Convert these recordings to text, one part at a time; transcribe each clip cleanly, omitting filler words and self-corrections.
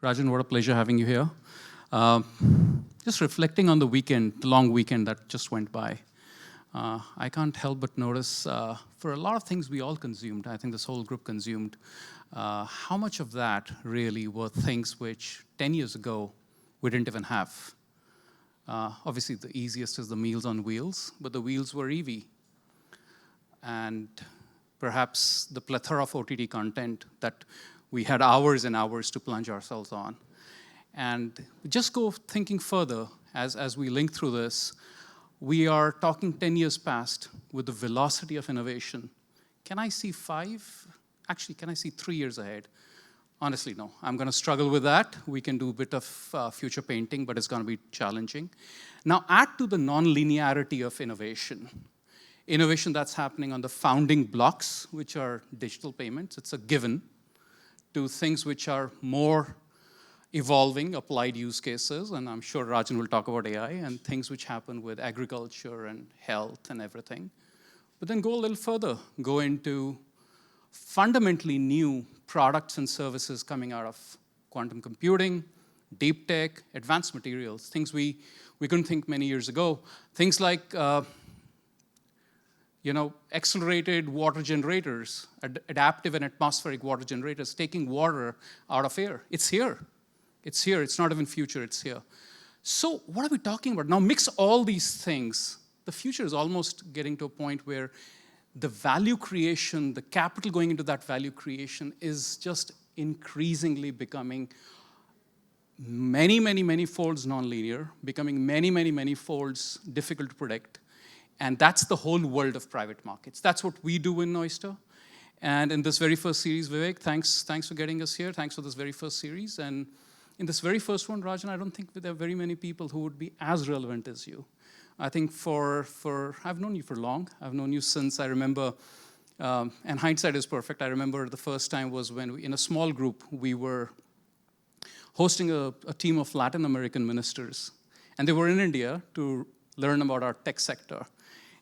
Rajan, what a pleasure having you here. Just reflecting on the weekend, the long weekend that just went by, I can't help but notice for a lot of things we all consumed, I think this whole group consumed, how much of that really were things which 10 years ago we didn't even have. Obviously, the easiest is the Meals on Wheels, but the wheels were EV. And perhaps the plethora of OTT content that we had hours and hours to plunge ourselves on. And just go thinking further, as we link through this, we are talking 10 years past with the velocity of innovation. Can I see 5? Actually, can I see 3 years ahead? Honestly, no. I'm going to struggle with that. We can do a bit of future painting, but it's going to be challenging. Now, add to the non-linearity of innovation. Innovation that's happening on the founding blocks, which are digital payments. It's a given, to things which are more evolving applied use cases, and I'm sure Rajan will talk about AI, and things which happen with agriculture and health and everything. But then go a little further, go into fundamentally new products and services coming out of quantum computing, deep tech, advanced materials, things we couldn't think many years ago. Things like accelerated water generators, adaptive and atmospheric water generators, taking water out of air. It's here. It's here. It's not even future. It's here. So what are we talking about? Now mix all these things. The future is almost getting to a point where the value creation, the capital going into that value creation is just increasingly becoming many, many, many folds nonlinear, becoming many, many, many folds difficult to predict. And that's the whole world of private markets. That's what we do in Oyster. And in this very first series, Vivek, thanks for getting us here. Thanks for this very first series. And in this very first one, Rajan, I don't think there are very many people who would be as relevant as you. I think I've known you for long. I've known you since I remember, and hindsight is perfect. I remember the first time was when in a small group, we were hosting a team of Latin American ministers. And they were in India to learn about our tech sector.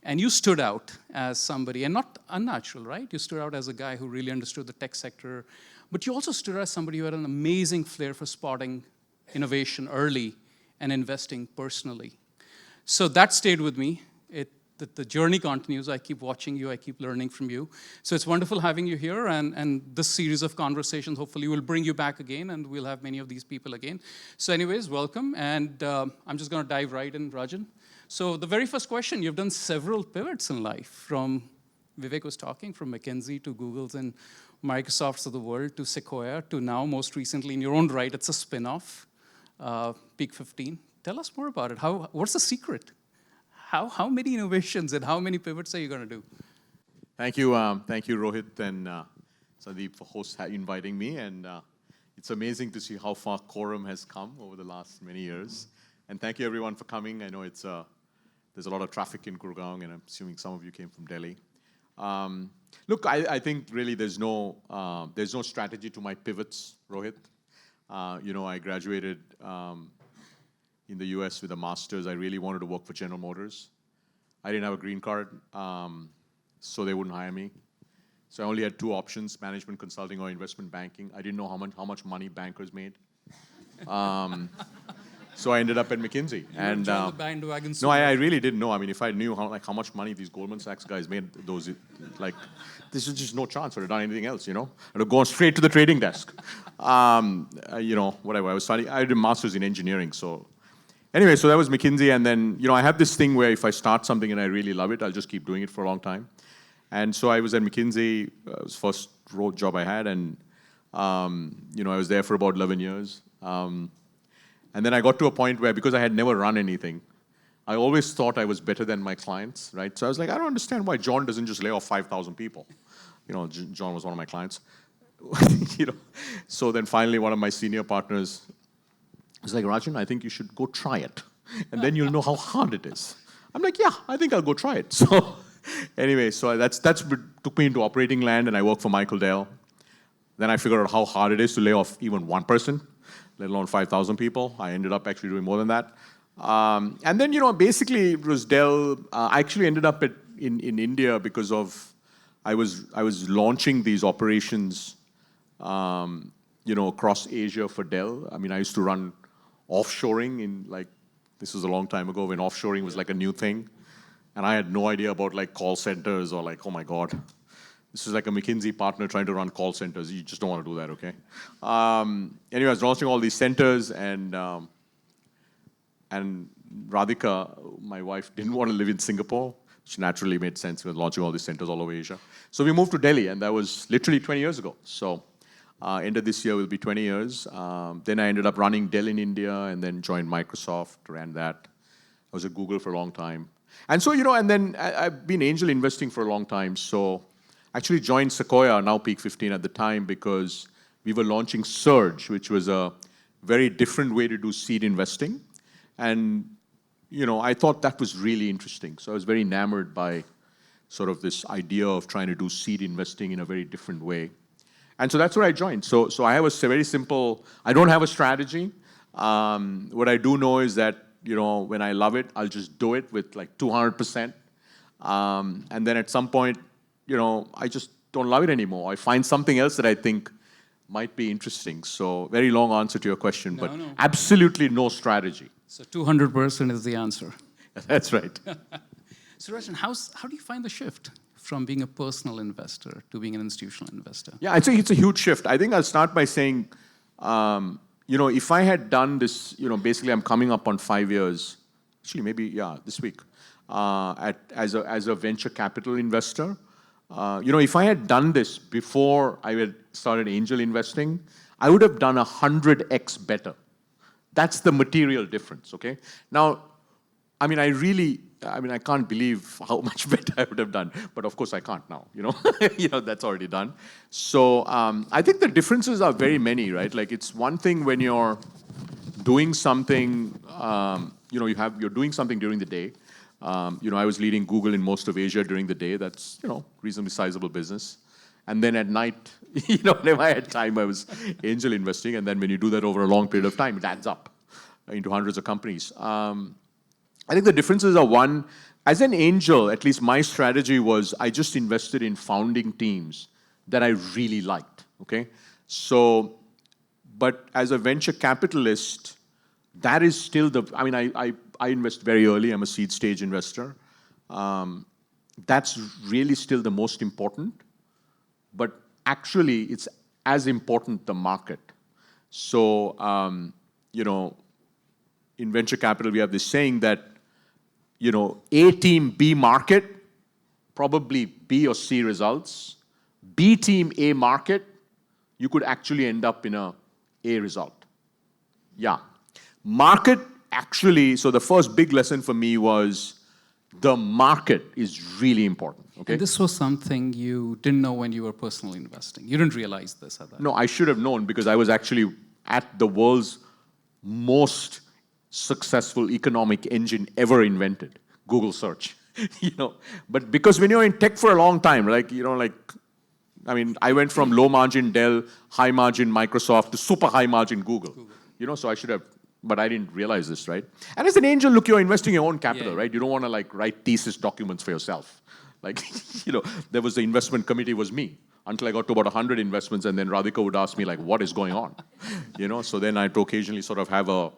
And you stood out as somebody, and not unnatural, right? You stood out as a guy who really understood the tech sector, but you also stood out as somebody who had an amazing flair for spotting innovation early and investing personally. So that stayed with me. The journey continues. I keep watching you. I keep learning from you. So it's wonderful having you here, and this series of conversations hopefully will bring you back again, and we'll have many of these people again. So anyways, welcome, and I'm just going to dive right in, Rajan. So the very first question, you've done several pivots in life, from, Vivek was talking, from McKinsey to Google's and Microsoft's of the world to Sequoia to now, most recently, in your own right, it's a spin-off, Peak 15. Tell us more about it. What's the secret? How many innovations and how many pivots are you going to do? Thank you, Rohit and Sandeep for inviting me. And it's amazing to see how far Quorum has come over the last many years. And thank you, everyone, for coming. I know there's a lot of traffic in Gurgaon, and I'm assuming some of you came from Delhi. Look, I think really there's no strategy to my pivots, Rohit. I graduated in the US with a master's. I really wanted to work for General Motors. I didn't have a green card, so they wouldn't hire me. So I only had 2 options: management consulting or investment banking. I didn't know how much money bankers made. So I ended up at McKinsey. And the bandwagon. No, I really didn't know. I mean, if I knew how much money these Goldman Sachs guys made, this is just no chance I would have done anything else, I would have gone straight to the trading desk. Whatever. I did a master's in engineering, so. Anyway, so that was McKinsey, and then, I have this thing where if I start something and I really love it, I'll just keep doing it for a long time. And so I was at McKinsey, it was the first road job I had, and, I was there for about 11 years. And then I got to a point where, because I had never run anything, I always thought I was better than my clients, right? So I was like, I don't understand why John doesn't just lay off 5,000 people. John was one of my clients. So then finally, one of my senior partners was like, Rajan, I think you should go try it. And then you'll know how hard it is. I'm like, yeah, I think I'll go try it. So anyway, so that's took me into operating land, and I worked for Michael Dell. Then I figured out how hard it is to lay off even one person, let alone 5,000 people. I ended up actually doing more than that. And then, basically it was Dell. I actually ended up in India because of, I was launching these operations across Asia for Dell. I mean, I used to run offshoring this was a long time ago when offshoring was like a new thing. And I had no idea about like call centers or like, oh my God, this is like a McKinsey partner trying to run call centers. You just don't want to do that, okay? Anyway, I was launching all these centers and Radhika, my wife, didn't want to live in Singapore, which naturally made sense. We were launching all these centers all over Asia. So we moved to Delhi, and that was literally 20 years ago. So end of this year will be 20 years. Then I ended up running Dell in India and then joined Microsoft, ran that. I was at Google for a long time. And so, and then I've been angel investing for a long time. So I actually joined Sequoia, now Peak 15 at the time, because we were launching Surge, which was a very different way to do seed investing. And I thought that was really interesting. So I was very enamored by sort of this idea of trying to do seed investing in a very different way. And so that's where I joined. So I have a very simple, I don't have a strategy. What I do know is that, when I love it, I'll just do it with like 200%. And then at some point, I just don't love it anymore. I find something else that I think might be interesting. So very long answer to your question, but absolutely no strategy. So 200% is the answer. That's right. So Rajan, how do you find the shift from being a personal investor to being an institutional investor? Yeah, I think it's a huge shift. I think I'll start by saying, if I had done this, basically I'm coming up on 5 years, actually maybe, this week, as a venture capital investor. If I had done this before I had started angel investing, I would have done 100x better. That's the material difference, okay? Now, I can't believe how much better I would have done, but of course I can't now, that's already done. So I think the differences are very many, right? Like it's one thing when you're doing something, you're doing something during the day. I was leading Google in most of Asia during the day. That's, reasonably sizable business. And then at night, whenever I had time, I was angel investing. And then when you do that over a long period of time, it adds up into hundreds of companies. I think the differences are one, as an angel, at least my strategy was I just invested in founding teams that I really liked, okay? So, but as a venture capitalist, that is still I invest very early. I'm a seed stage investor. That's really still the most important. But actually, it's as important the market. So, in venture capital, we have this saying that, A team, B market, probably B or C results. B team, A market, you could actually end up in a A result. Yeah. Market actually, so the first big lesson for me was the market is really important. Okay? And this was something you didn't know when you were personally investing. You didn't realize this at that. No, I should have known because I was actually at the world's most successful economic engine ever invented, Google search. But because when you're in tech for a long time, I went from low margin Dell, high margin Microsoft to super high margin Google. So I should have, but I didn't realize this, right? And as an angel, look, you're investing your own capital, right? You don't want to write thesis documents for yourself. There was the investment committee was me until I got to about 100 investments, and then Radhika would ask me what is going on? So then I'd occasionally sort of have a,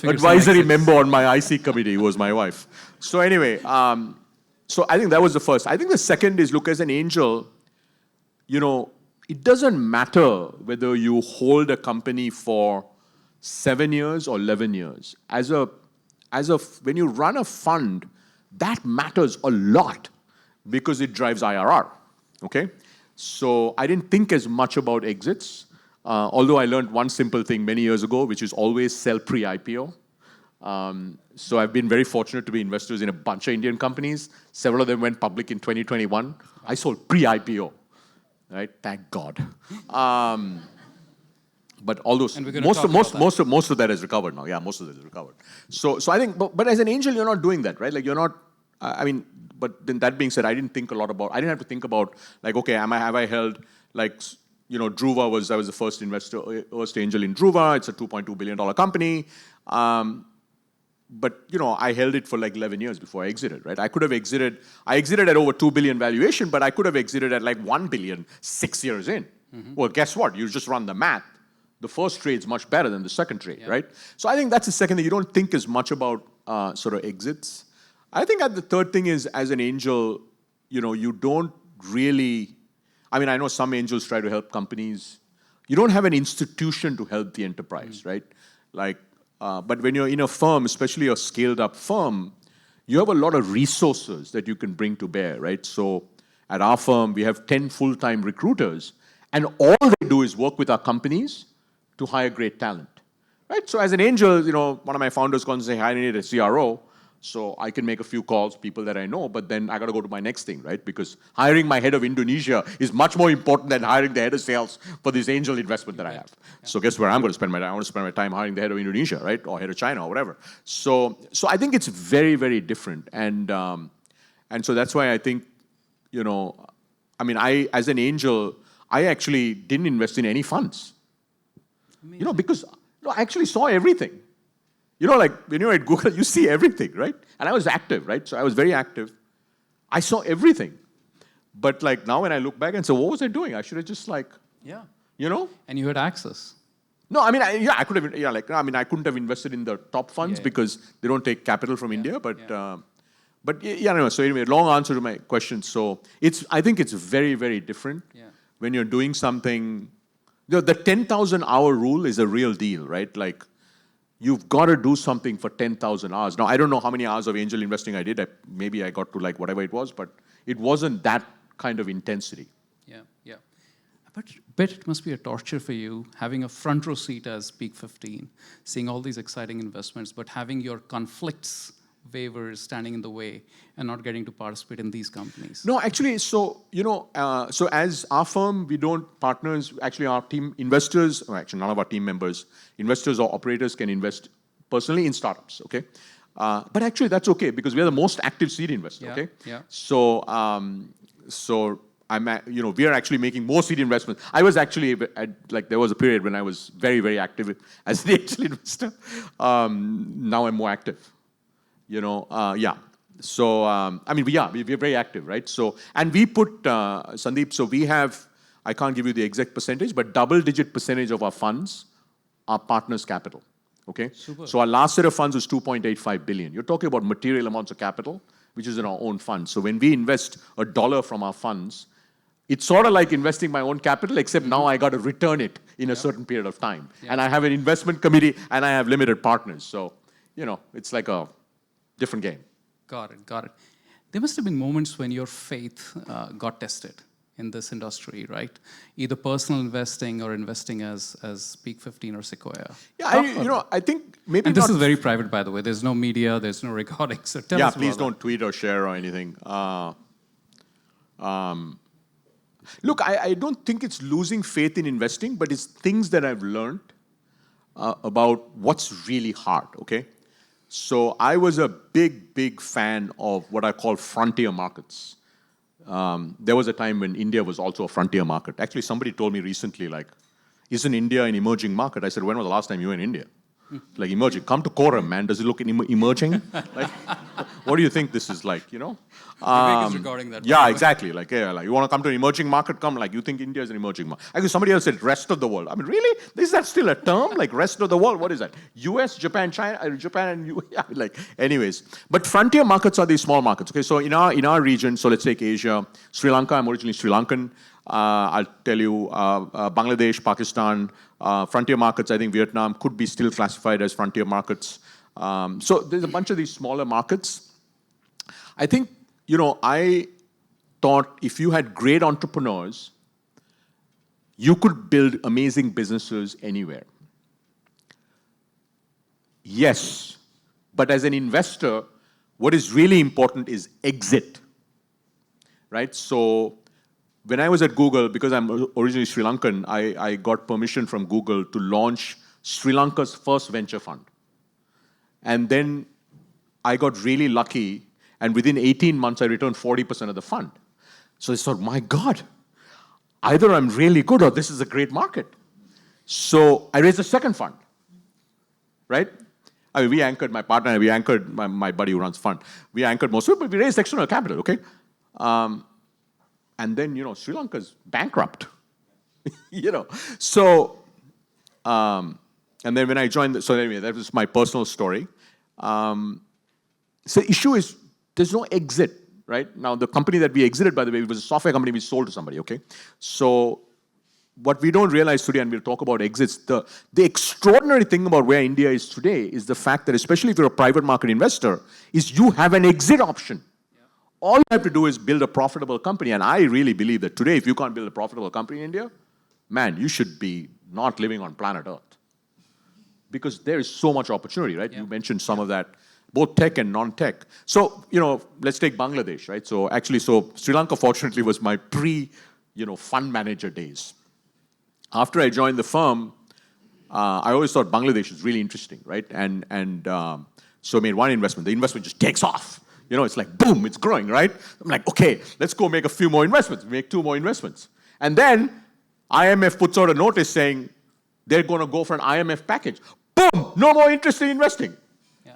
advisory member on my IC committee who was my wife. So anyway, so I think that was the first. I think the second is, look, as an angel, it doesn't matter whether you hold a company for 7 years or 11 years. When you run a fund, that matters a lot because it drives IRR, okay? So I didn't think as much about exits, although I learned one simple thing many years ago, which is always sell pre-IPO. So I've been very fortunate to be investors in a bunch of Indian companies. Several of them went public in 2021. I sold pre-IPO, right? Thank God. But all those, most of that has recovered now. Yeah, most of that has recovered. So I think, but as an angel, you're not doing that, right? You're not. But then that being said, I didn't have to think about okay, have I held Druva I was the first first angel in Druva. It's a $2.2 billion company. But I held it for 11 years before I exited, right? I exited at over 2 billion valuation, but I could have exited at 1 billion 6 years in. Well, guess what? You just run the math. The first trade's much better than the second trade, right? So I think that's the second thing. You don't think as much about sort of exits. I think the third thing is, as an angel, you don't really, I mean, I know some angels try to help companies. You don't have an institution to help the enterprise, right? Like, but when you're in a firm, especially a scaled up firm, you have a lot of resources that you can bring to bear, right? So at our firm, we have 10 full-time recruiters, and all they do is work with our companies to hire great talent, right? So as an angel, one of my founders comes and say, I need a CRO, so I can make a few calls, people that I know, but then I got to go to my next thing, right? Because hiring my head of Indonesia is much more important than hiring the head of sales for this angel investment that I have. Yeah. So guess where I'm going to spend my time? I want to spend my time hiring the head of Indonesia, right? Or head of China or whatever. So I think it's very, very different. And so that's why I think, as an angel, I actually didn't invest in any funds. Because I actually saw everything. Like when you're at Google, you see everything, right? And I was active, right? So I was very active. I saw everything. But like now when I look back and say, what was I doing? I should have just And you had access. No, I mean, I could have, I couldn't have invested in the top funds because they don't take capital from India. But, so anyway, long answer to my question. So I think it's very, very different when you're doing something. The 10,000 hour rule is a real deal, right? Like, you've got to do something for 10,000 hours. Now, I don't know how many hours of angel investing I did. Maybe I got to like whatever it was, but it wasn't that kind of intensity. Yeah. But bet it must be a torture for you having a front row seat as Peak 15, seeing all these exciting investments, but having your conflicts, waivers standing in the way and not getting to participate in these companies. No, actually, so as our firm, we don't partners, actually our team investors, actually none of our team members, investors or operators can invest personally in startups, okay? But actually that's okay because we are the most active seed investor, okay? Yeah. So we are actually making more seed investments. I was actually, there was a period when I was very, very active as an angel investor. Now I'm more active. So, we're very active, right? So, and we put, Sandeep, so we have, I can't give you the exact percentage, but double-digit percentage of our funds are partners' capital, okay? Super. So our last set of funds was 2.85 billion. You're talking about material amounts of capital, which is in our own funds. So when we invest $1 from our funds, it's sort of like investing my own capital, except now I got to return it in a certain period of time. And I have an investment committee, and I have limited partners. So, it's like a different game. Got it. There must have been moments when your faith got tested in this industry, right? Either personal investing or investing as Peak 15 or Sequoia. Yeah, I think maybe. And this is very private, by the way. There's no media, there's no recording. So tell us. Please don't tweet or share or anything. Look, I don't think it's losing faith in investing, but it's things that I've learned about what's really hard, okay? So I was a big, big fan of what I call frontier markets. There was a time when India was also a frontier market. Actually, somebody told me recently, like, isn't India an emerging market? I said, when was the last time you were in India? Like, emerging. Come to Quorum, man. Does it look emerging? Like, what do you think this is like, Vivek is recording that. Yeah, exactly. Like, you want to come to an emerging market? Come. Like, you think India is an emerging market? Actually, somebody else said rest of the world. I mean, really? Is that still a term? Like, rest of the world? What is that? US, Japan, China, Japan, and you. Yeah, like, anyways. But frontier markets are these small markets. Okay, so in our region, so let's take Asia, Sri Lanka. I'm originally Sri Lankan. I'll tell you, Bangladesh, Pakistan, frontier markets. I think Vietnam could be still classified as frontier markets. So there's a bunch of these smaller markets. I think, I thought if you had great entrepreneurs, you could build amazing businesses anywhere. Yes, but as an investor, what is really important is exit, right? So when I was at Google, because I'm originally Sri Lankan, I got permission from Google to launch Sri Lanka's first venture fund. And then I got really lucky, and within 18 months, I returned 40% of the fund. So I thought, my God, either I'm really good or this is a great market. So I raised a second fund, right? I mean, we anchored, my partner and we anchored, my buddy who runs the fund. We anchored most of it, but we raised external capital, okay? And then, Sri Lanka's bankrupt. you know. So, and then when I joined, so anyway, that was my personal story. So the issue is there's no exit, right? Now, the company that we exited, by the way, was a software company we sold to somebody, okay? So what we don't realize today, and we'll talk about exits, the extraordinary thing about where India is today is the fact that, especially if you're a private market investor, is you have an exit option. All you have to do is build a profitable company. And I really believe that today, if you can't build a profitable company in India, man, you should be not living on planet Earth. Because there is so much opportunity, right? You mentioned some of that, both tech and non-tech. So, let's take Bangladesh, right? So actually, Sri Lanka, fortunately, was my fund manager days. After I joined the firm, I always thought Bangladesh was really interesting, right? And so I made one investment. The investment just takes off. It's like, boom, it's growing, right? I'm like, okay, let's go make a few more investments. Make 2 more investments. And then IMF puts out a notice saying they're going to go for an IMF package. Boom, no more interest in investing. Yeah.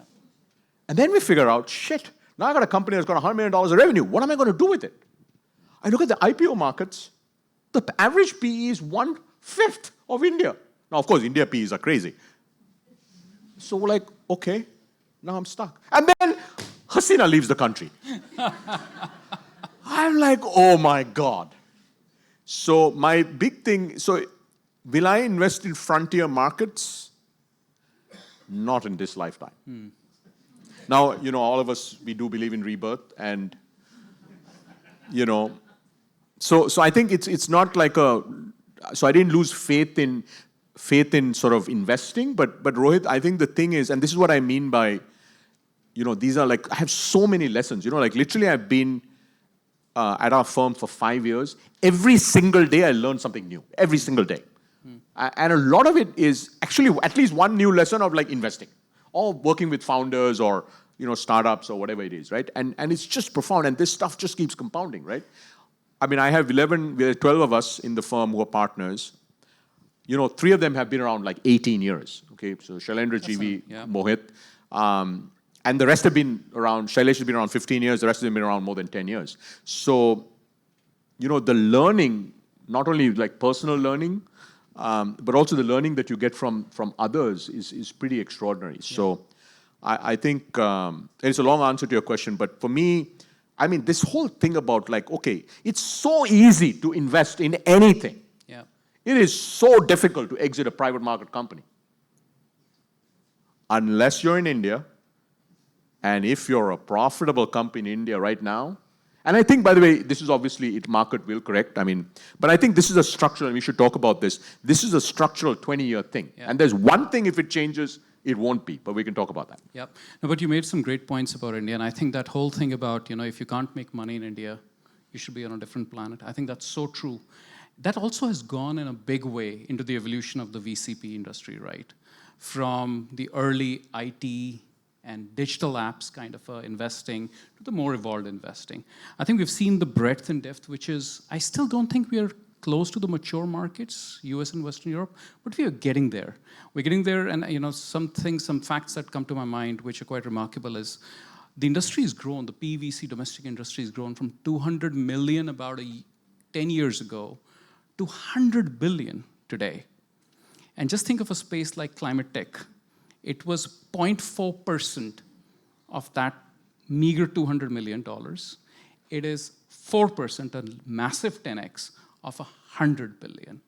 And then we figure out, shit, now I got a company that's got $100 million of revenue. What am I going to do with it? I look at the IPO markets. The average PE is 1/5 of India. Now, of course, India PEs are crazy. So we're like, okay, now I'm stuck. And then Hasina leaves the country. I'm like, oh my God. So my big thing, so will I invest in frontier markets? Not in this lifetime. Now, all of us, we do believe in rebirth, and, so I think it's not like so I didn't lose faith in sort of investing, but Rohit, I think the thing is, and this is what I mean by, these are like, I have so many lessons, like literally I've been at our firm for 5 years. Every single day I learn something new, every single day. And a lot of it is actually at least one new lesson of like investing or working with founders or, startups or whatever it is, right? And it's just profound, and this stuff just keeps compounding, right? I mean, I have 12 of us in the firm who are partners. 3 of them have been around like 18 years, okay? So Shailendra, GV, Mohit. And the rest have been around, Shailesh has been around 15 years, the rest have been around more than 10 years. So, the learning, not only like personal learning, but also the learning that you get from others is pretty extraordinary. Yeah. So I think it's a long answer to your question, but for me, I mean, this whole thing about like, okay, it's so easy to invest in anything. Yeah. It is so difficult to exit a private market company. Unless you're in India, and if you're a profitable company in India right now, and I think, by the way, this is obviously, market will correct, but I think this is a structural, and we should talk about this. This is a structural 20-year thing. Yeah. And there's one thing, if it changes, it won't be, but we can talk about that. Yep. No, but you made some great points about India, and I think that whole thing about, if you can't make money in India, you should be on a different planet. I think that's so true. That also has gone in a big way into the evolution of the VCP industry, right? From the early IT and digital apps kind of investing to the more evolved investing. I think we've seen the breadth and depth, which is, I still don't think we are close to the mature markets, US and Western Europe, but we are getting there. We're getting there, and some facts that come to my mind, which are quite remarkable, is the industry has grown, the PVC domestic industry has grown from 200 million about 10 years ago to 100 billion today. And just think of a space like climate tech. It was 0.4% of that meager $200 million. It is 4%, a massive 10x of 100 billion.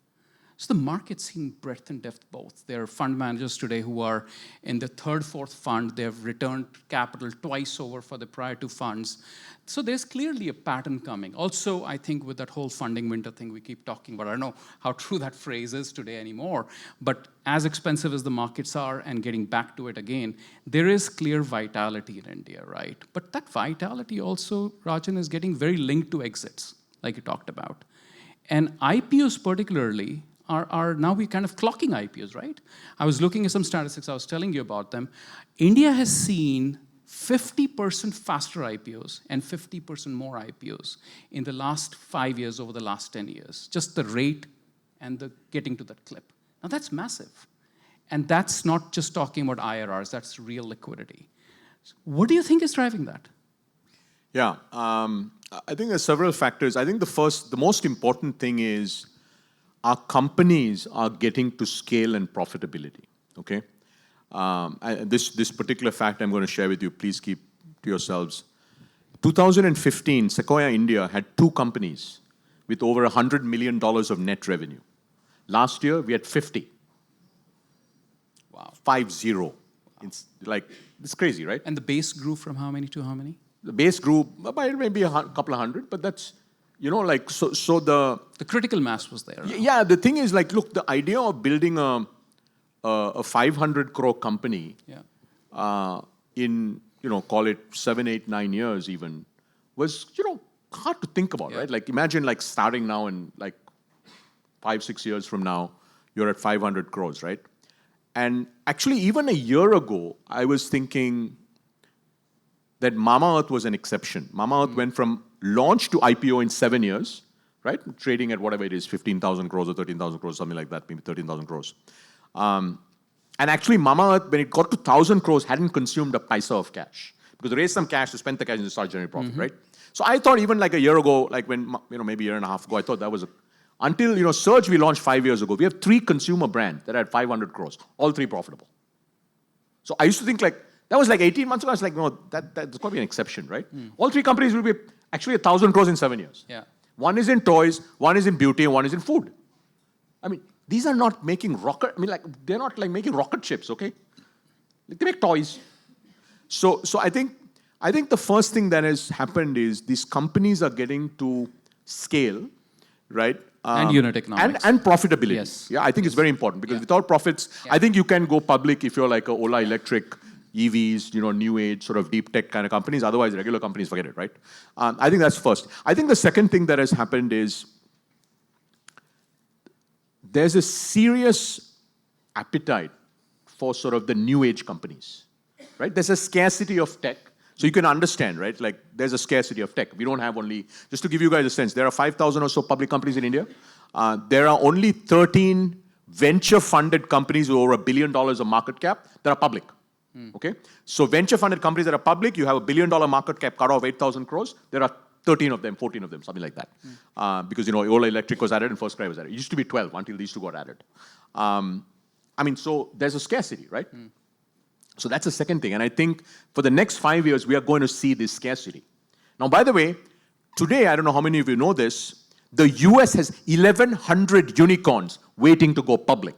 So the market's seen breadth and depth both. There are fund managers today who are in the third, fourth fund. They have returned capital twice over for the prior 2 funds. So there's clearly a pattern coming. Also, I think with that whole funding winter thing we keep talking about, I don't know how true that phrase is today anymore, but as expensive as the markets are and getting back to it again, there is clear vitality in India, right? But that vitality also, Rajan, is getting very linked to exits, like you talked about. And IPOs particularly are now we kind of clocking IPOs, right? I was looking at some statistics, I was telling you about them. India has seen 50% faster IPOs and 50% more IPOs in the last 5 years over the last 10 years. Just the rate and the getting to that clip. Now that's massive. And that's not just talking about IRRs, that's real liquidity. What do you think is driving that? Yeah, I think there's several factors. I think the most important thing is our companies are getting to scale and profitability, okay? This particular fact I'm going to share with you, please keep to yourselves. 2015, Sequoia India had 2 companies with over $100 million of net revenue. Last year, we had 50. Wow. 50. It's crazy, right? And the base grew from how many to how many? The base grew by maybe a couple of hundred, but that's, so the... The critical mass was there. Yeah, the thing is, look, the idea of building a 500 crore company in, call it 7, 8, 9 years even, was, hard to think about, right? Like, imagine, starting now and, 5, 6 years from now, you're at 500 crores, right? And actually, even a year ago, I was thinking that Mamaearth was an exception. Mamaearth went from launch to IPO in 7 years, right? Trading at whatever it is, 15,000 crores or 13,000 crores, something like that, maybe 13,000 crores. And actually, Mamaearth, when it got to 1,000 crores, hadn't consumed a paisa of cash. Because they raised some cash, to spend the cash, and start generating profit, right? So I thought even a year ago, when, maybe a year and a half ago, I thought that was until, Surge we launched 5 years ago. We have 3 consumer brands that had 500 crores, all 3 profitable. So I used to think that was 18 months ago. I was like, no, that's got to be an exception, right? All 3 companies will be actually 1,000 crores in 7 years. Yeah. One is in toys, one is in beauty, and one is in food. I mean, these are not making they're not making rocket ships, okay? They make toys. So I think the first thing that has happened is these companies are getting to scale, right? And unit economics. And profitability. Yes. Yeah, I think it's very important because without profits, I think you can go public if you're like a Ola Electric, EVs, new age, sort of deep tech kind of companies. Otherwise, regular companies, forget it, right? I think that's first. I think the second thing that has happened is there's a serious appetite for sort of the new age companies, right? There's a scarcity of tech. So you can understand, right? There's a scarcity of tech. We don't have only, just to give you guys a sense, there are 5,000 or so public companies in India. There are only 13 venture-funded companies with over $1 billion of market cap that are public. Okay? So venture-funded companies that are public, you have $1 billion market cap cut off 8,000 crores. There are 13 of them, 14 of them, something like that. Because, Ola Electric was added and First Cry was added. It used to be 12 until these 2 got added. So there's a scarcity, right? So that's the second thing. And I think for the next 5 years, we are going to see this scarcity. Now, by the way, today, I don't know how many of you know this, the US has 1,100 unicorns waiting to go public.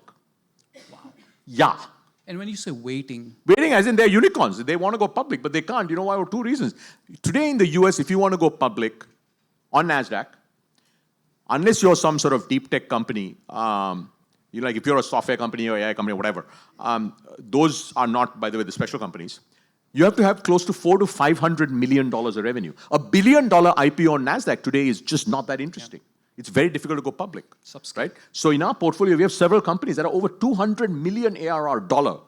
Wow. Yeah. And when you say waiting... Waiting as in they're unicorns. They want to go public, but they can't. You know why? For 2 reasons. Today in the US, if you want to go public on NASDAQ, unless you're some sort of deep tech company, if you're a software company or AI company or whatever, those are not, by the way, the special companies. You have to have close to $400 to $500 million of revenue. $1 billion IPO on NASDAQ today is just not that interesting. Yeah. It's very difficult to go public, right? So in our portfolio, we have several companies that are over 200 million ARR dollar,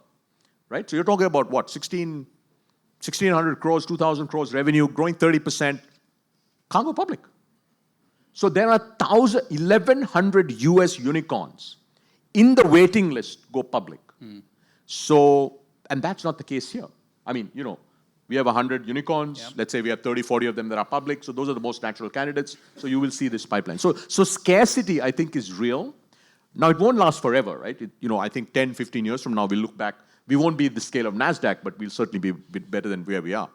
right? So you're talking about what, 1,600 crores, 2,000 crores revenue, growing 30%, can't go public. So there are 1,100 US unicorns in the waiting list go public. So, and that's not the case here. We have 100 unicorns. Yep. Let's say we have 30, 40 of them that are public. So those are the most natural candidates. So you will see this pipeline. So scarcity, I think, is real. Now, it won't last forever, right? I think 10, 15 years from now, we'll look back. We won't be at the scale of NASDAQ, but we'll certainly be a bit better than where we are.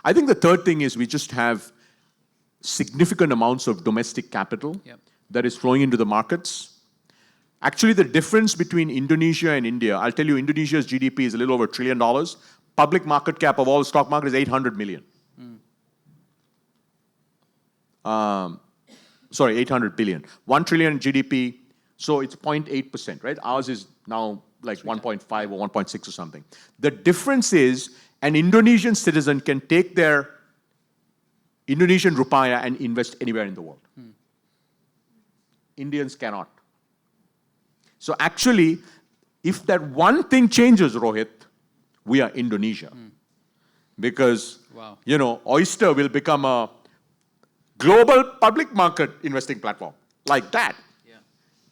I think the third thing is we just have significant amounts of domestic capital that is flowing into the markets. Actually, the difference between Indonesia and India, I'll tell you, Indonesia's GDP is a little over $1 trillion. Public market cap of all the stock market is 800 million. 800 billion. 1 trillion GDP, so it's 0.8%, right? Ours is now like 1.5 or 1.6 or something. The difference is an Indonesian citizen can take their Indonesian rupiah and invest anywhere in the world. Indians cannot. So actually, if that one thing changes, Rohit, we are Indonesia. Because, Oyster will become a global public market investing platform. Like that. Yeah.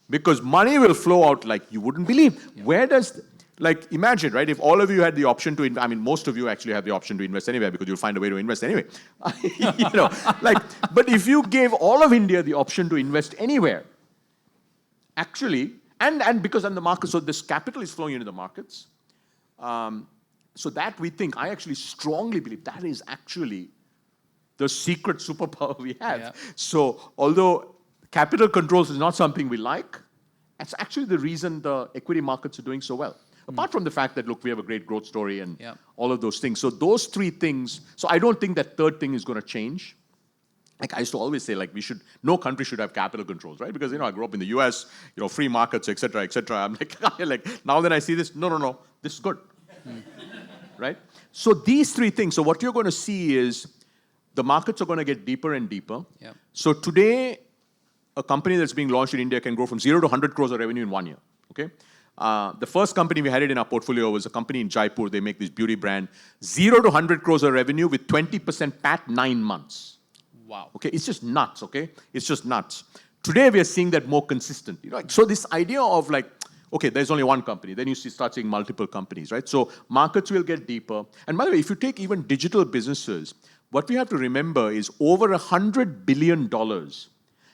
Because money will flow out like you wouldn't believe. Yeah. Where does, imagine, right? If all of you had the option to, most of you actually have the option to invest anywhere because you'll find a way to invest anyway. But if you gave all of India the option to invest anywhere, actually, and because in the market, so this capital is flowing into the markets. So that we think, I actually strongly believe that is actually the secret superpower we have. Yeah. So although capital controls is not something we like, that's actually the reason the equity markets are doing so well. Apart from the fact that, look, we have a great growth story and all of those things. So those three things, so I don't think that third thing is going to change. Like I used to always say, like no country should have capital controls, right? Because, I grew up in the US, free markets, et cetera, et cetera. I'm like, now that I see this, no, this is good. Right? So these three things, so what you're going to see is the markets are going to get deeper and deeper. Yep. So today, a company that's being launched in India can grow from 0 to 100 crores of revenue in 1 year, okay? The first company we had it in our portfolio was a company in Jaipur. They make this beauty brand. 0 to 100 crores of revenue with 20% PAT, 9 months. Wow. Okay, it's just nuts, okay? It's just nuts. Today, we are seeing that more consistent. So this idea of like, okay, there's only one company, then you start seeing multiple companies, right? So markets will get deeper. And by the way, if you take even digital businesses, what we have to remember is over $100 billion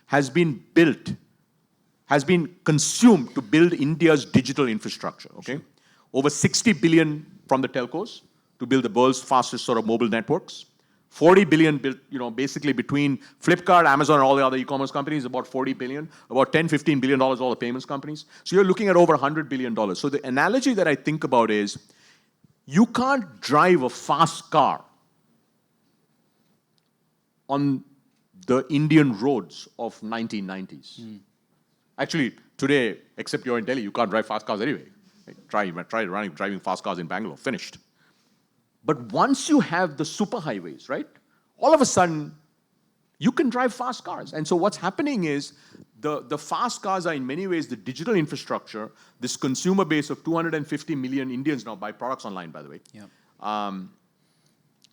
has been built, has been consumed to build India's digital infrastructure, okay? Over 60 billion from the telcos to build the world's fastest sort of mobile networks. 40 billion built, basically between Flipkart, Amazon, and all the other e-commerce companies, about 40 billion, about 10, $15 billion, all the payments companies. So you're looking at over $100 billion. So the analogy that I think about is, you can't drive a fast car on the Indian roads of 1990s. Actually, today, except you're in Delhi, you can't drive fast cars anyway. Try driving fast cars in Bangalore, finished. But once you have the superhighways, right, all of a sudden, you can drive fast cars. And so what's happening is the fast cars are in many ways the digital infrastructure, this consumer base of 250 million Indians now buy products online, by the way. Yeah.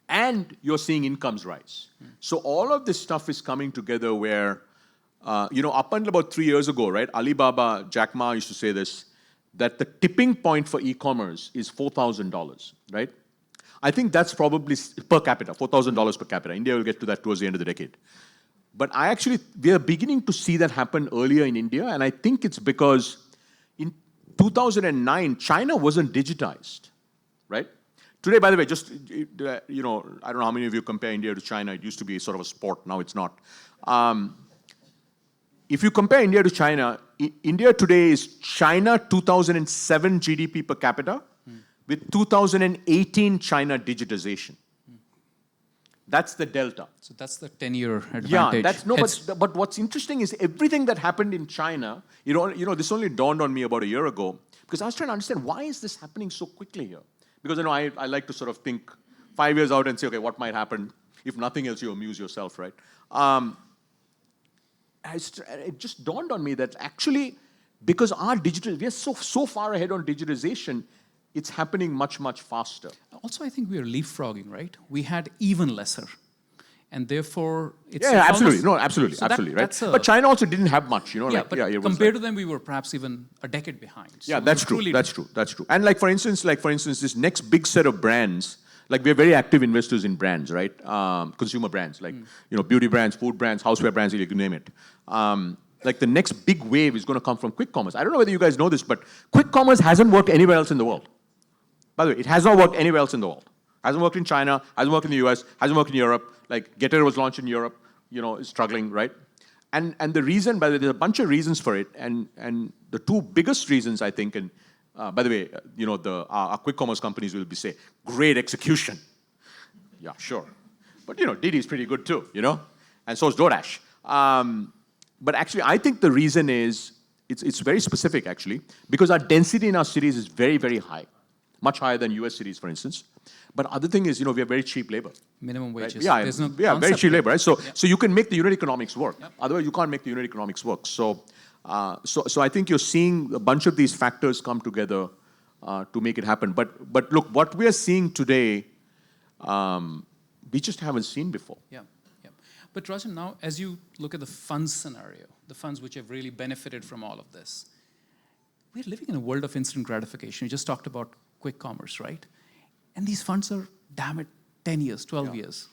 And you're seeing incomes rise. So all of this stuff is coming together where, up until about 3 years ago, right, Alibaba, Jack Ma used to say this, that the tipping point for e-commerce is $4,000, right? I think that's probably per capita, $4,000 per capita. India will get to that towards the end of the decade. But we are beginning to see that happen earlier in India, and I think it's because in 2009, China wasn't digitized, right? Today, by the way, just, I don't know how many of you compare India to China. It used to be sort of a sport, now it's not. If you compare India to China, India today is China 2007 GDP per capita, with 2018 China digitization. That's the delta. So that's the 10-year advantage. Yeah, but what's interesting is everything that happened in China, this only dawned on me about a year ago, because I was trying to understand, why is this happening so quickly here? Because I like to sort of think 5 years out and say, okay, what might happen? If nothing else, you amuse yourself, right? It just dawned on me that actually, because we are so far ahead on digitization, it's happening much, much faster. Also, I think we are leapfrogging, right? We had even lesser. And therefore, it's absolutely. No, absolutely, so absolutely, right? But China also didn't have much, compared to them, we were perhaps even a decade behind. So that's true. That's true. And for instance, this next big set of brands, like we're very active investors in brands, right? Consumer brands, like beauty brands, food brands, houseware brands, you can name it. Like the next big wave is going to come from quick commerce. I don't know whether you guys know this, but quick commerce hasn't worked anywhere else in the world. By the way, it has not worked anywhere else in the world. Hasn't worked in China, hasn't worked in the US, hasn't worked in Europe. Like Getter was launched in Europe, is struggling, right? And the reason, by the way, there's a bunch of reasons for it. And the two biggest reasons, I think, and by the way, our quick commerce companies will say, great execution. Yeah, sure. But, Didi is pretty good too, And so is DoorDash. But actually, I think the reason is, it's very specific, actually, because our density in our cities is very, very high. Much higher than US cities, for instance. But other thing is, we have very cheap labor. Minimum wages. Right? Yeah, very cheap labor, right? So you can make the unit economics work. Yep. Otherwise, you can't make the unit economics work. So I think you're seeing a bunch of these factors come together to make it happen. But look, what we are seeing today, we just haven't seen before. Yeah. But Rajan, now as you look at the funds scenario, the funds which have really benefited from all of this, we're living in a world of instant gratification. You just talked about quick commerce, right? And these funds are, 10 years, 12 years.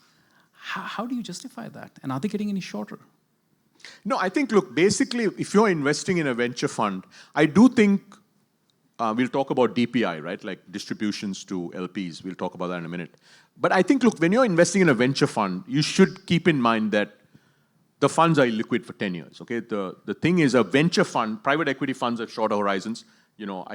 How do you justify that? And are they getting any shorter? No, I think, look, basically, if you're investing in a venture fund, I do think we'll talk about DPI, right? Like distributions to LPs. We'll talk about that in a minute. But I think, look, when you're investing in a venture fund, you should keep in mind that the funds are illiquid for 10 years, okay? The thing is a venture fund, private equity funds have shorter horizons. You'll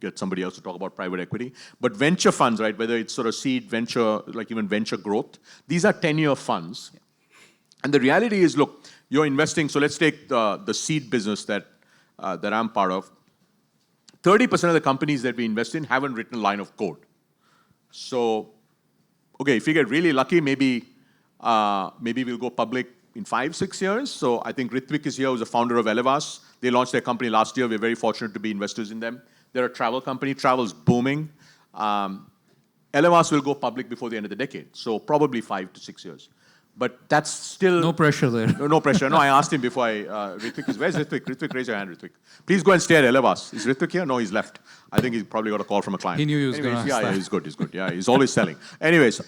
get somebody else to talk about private equity. But venture funds, right, whether it's sort of seed, venture, like even venture growth, these are 10-year funds. Yeah. And the reality is, look, you're investing, so let's take the seed business that I'm part of. 30% of the companies that we invest in haven't written a line of code. So, okay, if you get really lucky, maybe we'll go public in 5-6 years. So I think Ritvik is here, who's the founder of Elevas. They launched their company last year. We're very fortunate to be investors in them. They're a travel company. Travel's booming. Elevas will go public before the end of the decade. So probably 5 to 6 years. But that's still... No pressure there. No pressure. No, I asked him before Ritvik is... Where's Ritvik? Ritvik, raise your hand, Ritvik. Please go and stay at Elevas. Is Ritvik here? No, he's left. I think he's probably got a call from a client. He knew he was going to ask that. Yeah, he's good. Yeah, he's always selling. Anyways,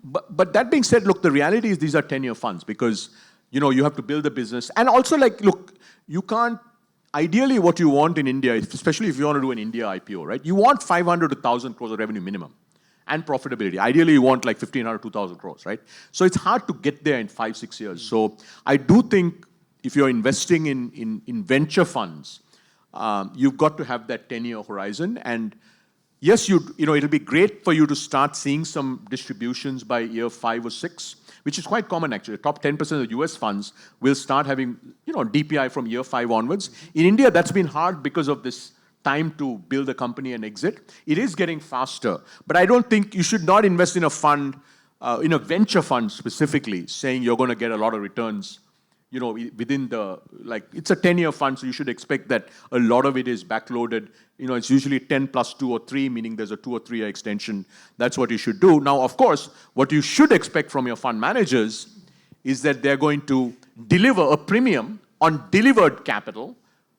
but that being said, look, the reality is these are 10-year funds because, you have to build a business. And also, like, look, you can't... Ideally, what you want in India, especially if you want to do an India IPO, right? You want 500 to 1,000 crores of revenue minimum. And profitability. Ideally, you want like 1,500, 2,000 crores, right? So it's hard to get there in 5-6 years. So I do think if you're investing in venture funds, you've got to have that 10-year horizon. And yes, it'll be great for you to start seeing some distributions by year 5 or 6, which is quite common actually. The top 10% of the US funds will start having, DPI from year 5 onwards. In India, that's been hard because of this time to build a company and exit. It is getting faster, but I don't think you should not invest in a fund, in a venture fund specifically, saying you're going to get a lot of returns, within it's a 10-year fund, so you should expect that a lot of it is backloaded. It's usually 10 plus 2 or 3, meaning there's a 2 or 3 year extension. That's what you should do. Now, of course, what you should expect from your fund managers is that they're going to deliver a premium on delivered capital,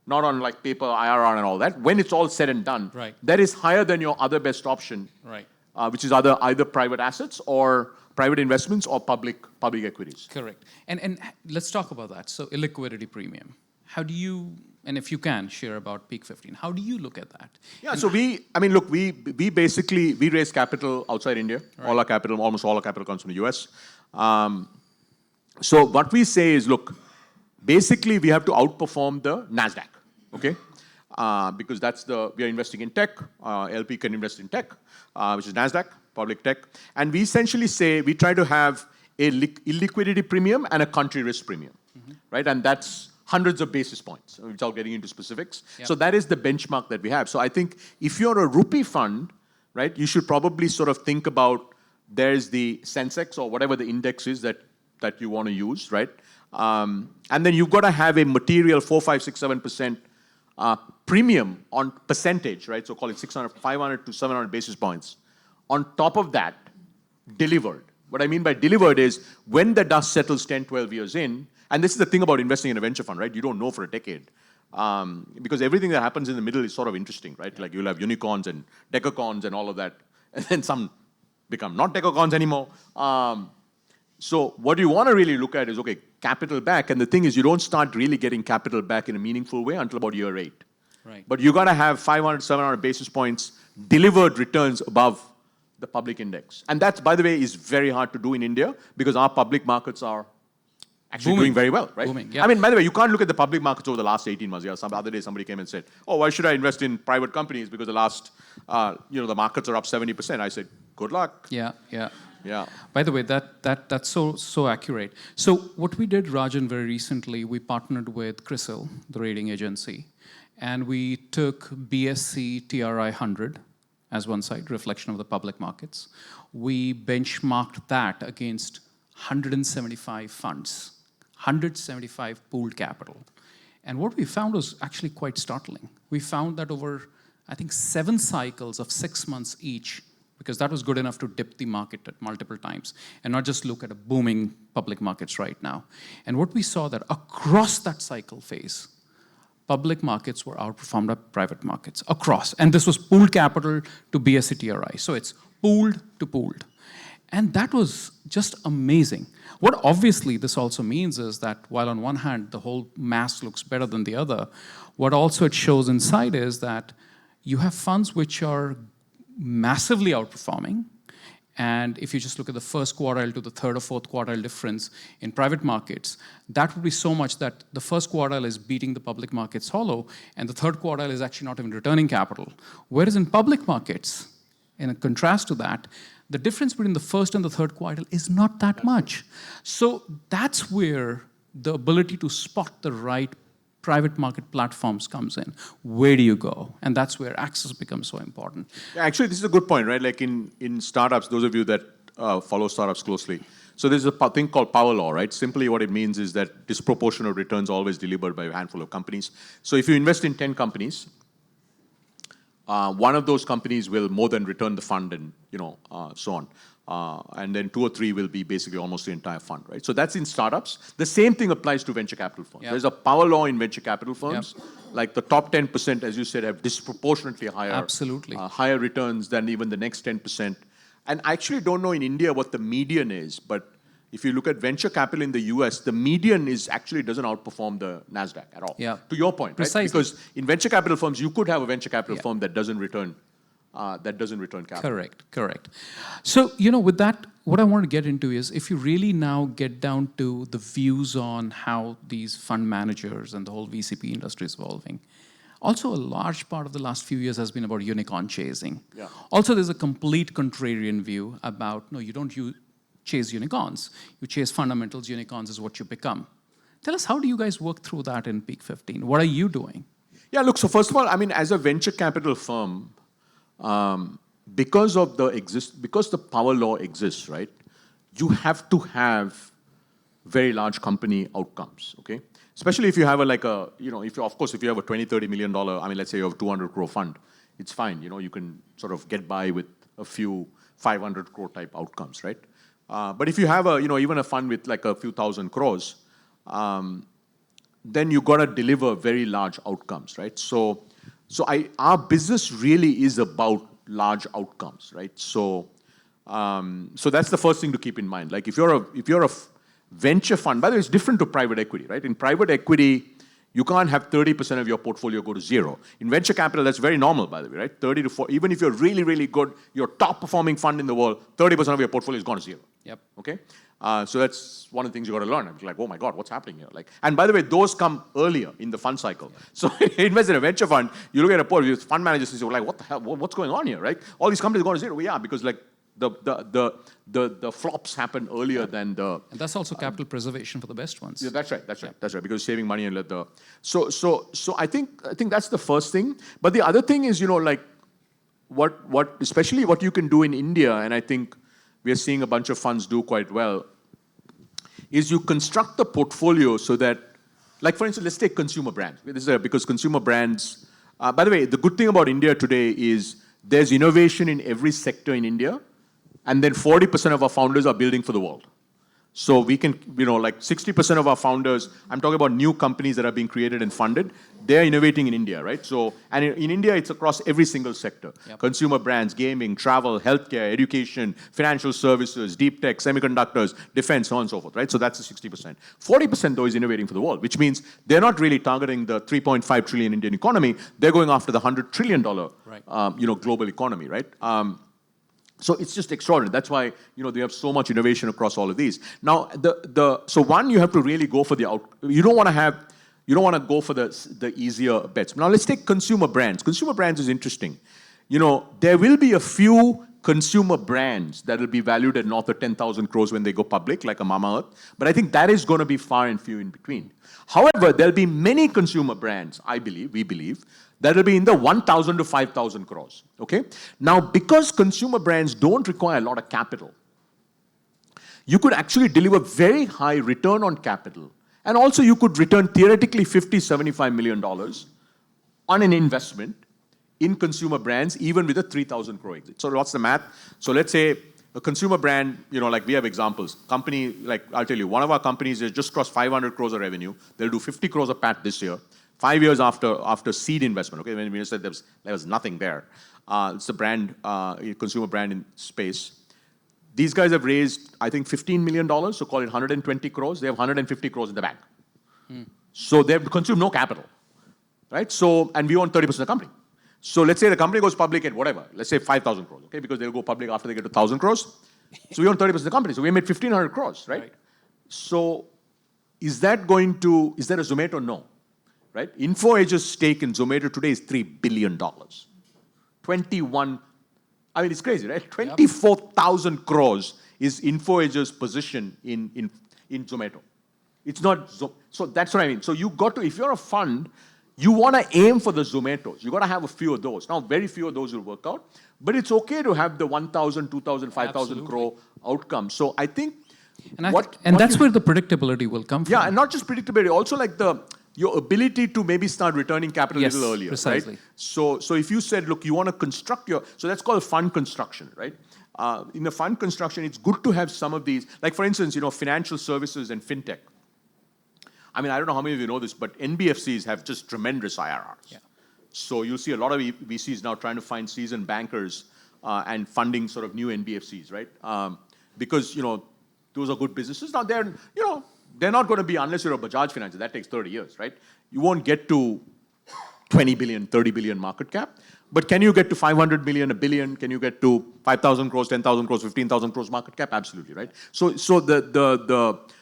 not on like paper, IRR and all that, when it's all said and done, right, that is higher than your other best option, right, which is either private assets or private investments or public equities. Correct. And let's talk about that. So illiquidity premium. How do you, and if you can, share about Peak 15, how do you look at that? Yeah, so we basically raise capital outside India. Right. Almost all our capital comes from the US. So what we say is, look, basically we have to outperform the NASDAQ, okay? Because we are investing in tech. LP can invest in tech, which is NASDAQ, public tech. And we essentially say we try to have a illiquidity premium and a country risk premium, right? And that's hundreds of basis points, without getting into specifics. Yep. So that is the benchmark that we have. So I think if you're a rupee fund, right, you should probably sort of think about there's the Sensex or whatever the index is that you want to use, right? And then you've got to have a material 4, 5, 6, 7% premium on percentage, right? So call it 500 to 700 basis points. On top of that, delivered. What I mean by delivered is when the dust settles 10, 12 years in, and this is the thing about investing in a venture fund, right? You don't know for a decade. Because everything that happens in the middle is sort of interesting, right? Like you'll have unicorns and decacorns and all of that. And then some become not decacorns anymore. So what you want to really look at is, okay, capital back. And the thing is, you don't start really getting capital back in a meaningful way until about year 8. Right. But you got to have 500, 700 basis points delivered returns above the public index. And that, by the way, is very hard to do in India because our public markets are actually doing very well, right? Booming, yeah. I mean, by the way, you can't look at the public markets over the last 18 months. Yeah, some other day somebody came and said, oh, why should I invest in private companies? Because the last, the markets are up 70%. I said, good luck. Yeah. Yeah. By the way, that's so accurate. So what we did, Rajan, very recently, we partnered with CRISIL, the rating agency, and we took BSC TRI 100 as one side, reflection of the public markets. We benchmarked that against 175 funds, 175 pooled capital. And what we found was actually quite startling. We found that over, I think, 7 cycles of 6 months each, because that was good enough to dip the market at multiple times and not just look at a booming public markets right now. And what we saw that across that cycle phase, public markets were outperformed by private markets across. And this was pooled capital to BSC TRI. So it's pooled to pooled. And that was just amazing. What obviously this also means is that while on one hand the whole mass looks better than the other, what also it shows inside is that you have funds which are massively outperforming. And if you just look at the first quartile to the third or fourth quartile difference in private markets, that would be so much that the first quartile is beating the public markets hollow, and the third quartile is actually not even returning capital. Whereas in public markets, in contrast to that, the difference between the first and the third quartile is not that much. So that's where the ability to spot the right private market platforms comes in. Where do you go? And that's where access becomes so important. Yeah, actually, this is a good point, right? Like in startups, those of you that follow startups closely, so there's a thing called power law, right? Simply what it means is that disproportionate returns are always delivered by a handful of companies. So if you invest in 10 companies, one of those companies will more than return the fund and so on. And then 2 or 3 will be basically almost the entire fund, right? So that's in startups. The same thing applies to venture capital firms. Yep. There's a power law in venture capital firms. Yep. Like the top 10%, as you said, have disproportionately higher, absolutely, higher returns than even the next 10%. And I actually don't know in India what the median is, but if you look at venture capital in the US, the median is actually doesn't outperform the NASDAQ at all. Yeah. To your point, precisely, right? Because in venture capital firms, you could have a venture capital firm that doesn't return capital. Correct. So, with that, what I want to get into is if you really now get down to the views on how these fund managers and the whole VCP industry is evolving. Also, a large part of the last few years has been about unicorn chasing. Yeah. Also, there's a complete contrarian view about, no, you don't chase unicorns. You chase fundamentals. Unicorns is what you become. Tell us, how do you guys work through that in Peak 15? What are you doing? Yeah, look, so first of all, I mean, as a venture capital firm, because the power law exists, right? You have to have very large company outcomes, okay? Especially if you have if you have a $20, $30 million, I mean, let's say you have a 200 crore fund, it's fine, you can sort of get by with a few 500 crore type outcomes, right? But if you have even a fund with like a few thousand crores, then you got to deliver very large outcomes, right? So our business really is about large outcomes, right? So that's the first thing to keep in mind. Like if you're a venture fund, by the way, it's different to private equity, right? In private equity, you can't have 30% of your portfolio go to zero. In venture capital, that's very normal, by the way, right? 30 to 40, even if you're really, really good, your top performing fund in the world, 30% of your portfolio is gone to zero. Yep. Okay? So that's one of the things you got to learn. I'm like, oh my God, what's happening here? Like, and by the way, those come earlier in the fund cycle. Yeah. So invest in a venture fund, you look at a portfolio, fund managers say, like, what the hell? What's going on here, right? All these companies are going to zero. Well, yeah, because like the flops happen earlier than the. And that's also capital preservation for the best ones. Yeah, that's right. That's right. Because saving money and let the. So I think that's the first thing. But the other thing is, like, what especially what you can do in India, and I think we are seeing a bunch of funds do quite well, is you construct the portfolio so that, like for instance, let's take consumer brands. Because consumer brands, by the way, the good thing about India today is there's innovation in every sector in India, and then 40% of our founders are building for the world. So we can, like 60% of our founders, I'm talking about new companies that are being created and funded, they're innovating in India, right? So, and in India, it's across every single sector. Yep. Consumer brands, gaming, travel, healthcare, education, financial services, deep tech, semiconductors, defense, so on and so forth, right? So that's the 60%. 40% though is innovating for the world, which means they're not really targeting the 3.5 trillion Indian economy, they're going after the $100 trillion, right. Global economy, right? So it's just extraordinary. That's why they have so much innovation across all of these. Now, so one, you have to really go for you don't want to go for the easier bets. Now let's take consumer brands. Consumer brands is interesting. There will be a few consumer brands that will be valued at north of 10,000 crores when they go public, like a Mamaearth. But I think that is going to be far and few in between. However, there'll be many consumer brands, we believe, that will be in the 1,000 to 5,000 crores, okay? Now, because consumer brands don't require a lot of capital, you could actually deliver very high return on capital, and also you could return theoretically $50, $75 million on an investment in consumer brands, even with a 3,000 crore exit. So what's the math? So let's say a consumer brand, like we have examples. Company, like I'll tell you, one of our companies has just crossed 500 crores of revenue. They'll do 50 crores of PAT this year. 5 years after seed investment, okay, when we said there was nothing there. It's a brand, consumer brand in space. These guys have raised, I think, $15 million, so call it 120 crores. They have 150 crores in the bank. So they've consumed no capital, right? So, and we own 30% of the company. So let's say the company goes public at whatever, let's say 5,000 crores, okay? Because they'll go public after they get to 1,000 crores. So we own 30% of the company. So we made 1,500 crores, right? So is that a Zomato? No, right? InfoEdge's stake in Zomato today is $3 billion. 21, I mean, it's crazy, right? 24,000 crores is InfoEdge's position in Zomato. It's not, so that's what I mean. So you got to, if you're a fund, you want to aim for the Zomatos. You got to have a few of those. Now, very few of those will work out, but it's okay to have the 1,000, 2,000, 5,000 crore outcome. So I think, and that's where the predictability will come from. Yeah, and not just predictability, also like your ability to maybe start returning capital a little earlier, precisely. Right? So if you said, look, you want to construct so that's called fund construction, right? In the fund construction, it's good to have some of these, like for instance, financial services and fintech. I mean, I don't know how many of you know this, but NBFCs have just tremendous IRRs. Yeah. So you'll see a lot of VCs now trying to find seasoned bankers and funding sort of new NBFCs, right? Because, those are good businesses. Now, they're not going to be, unless you're a Bajaj Finance, that takes 30 years, right? You won't get to 20 billion, 30 billion market cap. But can you get to 500 million, a billion? Can you get to 5,000 crores, 10,000 crores, 15,000 crores market cap? Absolutely, right? So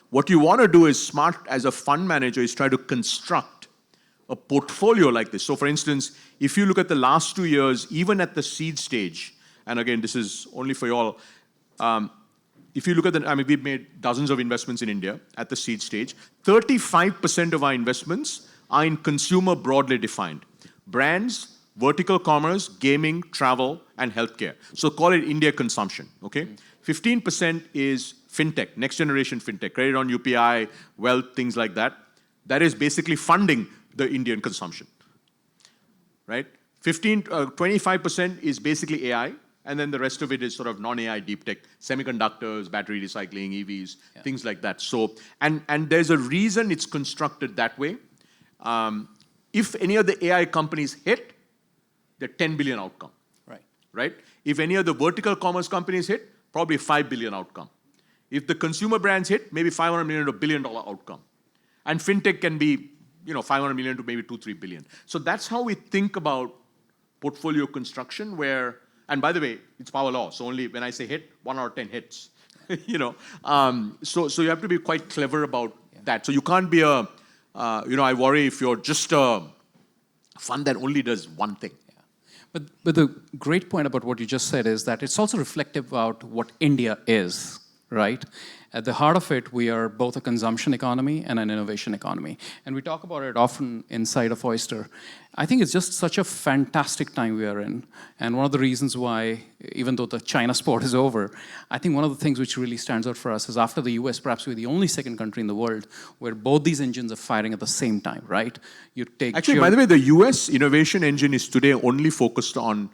what you want to do is smart as a fund manager is try to construct a portfolio like this. So for instance, if you look at the last 2 years, even at the seed stage, and again, this is only for you all, if you look at we've made dozens of investments in India at the seed stage. 35% of our investments are in consumer broadly defined. Brands, vertical commerce, gaming, travel, and healthcare. So call it India consumption, okay? 15% is fintech, next generation fintech, credit on UPI, wealth, things like that. That is basically funding the Indian consumption, right? 25% is basically AI, and then the rest of it is sort of non-AI deep tech, semiconductors, battery recycling, EVs, things like that. So, and there's a reason it's constructed that way. If any of the AI companies hit, they're 10 billion outcome, right? If any of the vertical commerce companies hit, probably 5 billion outcome. If the consumer brands hit, maybe 500 million to $1 billion outcome. And fintech can be, 500 million to maybe 2-3 billion. So that's how we think about portfolio construction where, and by the way, it's power law. So only when I say hit, 1 out of 10 hits, So you have to be quite clever about that. So you can't be I worry if you're just a fund that only does one thing. But the great point about what you just said is that it's also reflective about what India is, right? At the heart of it, we are both a consumption economy and an innovation economy. And we talk about it often inside of Oyster. I think it's just such a fantastic time we are in. And one of the reasons why, even though the China sport is over, I think one of the things which really stands out for us is after the US, perhaps we're the only second country in the world where both these engines are firing at the same time, right? You take Actually, by the way, the US innovation engine is today only focused on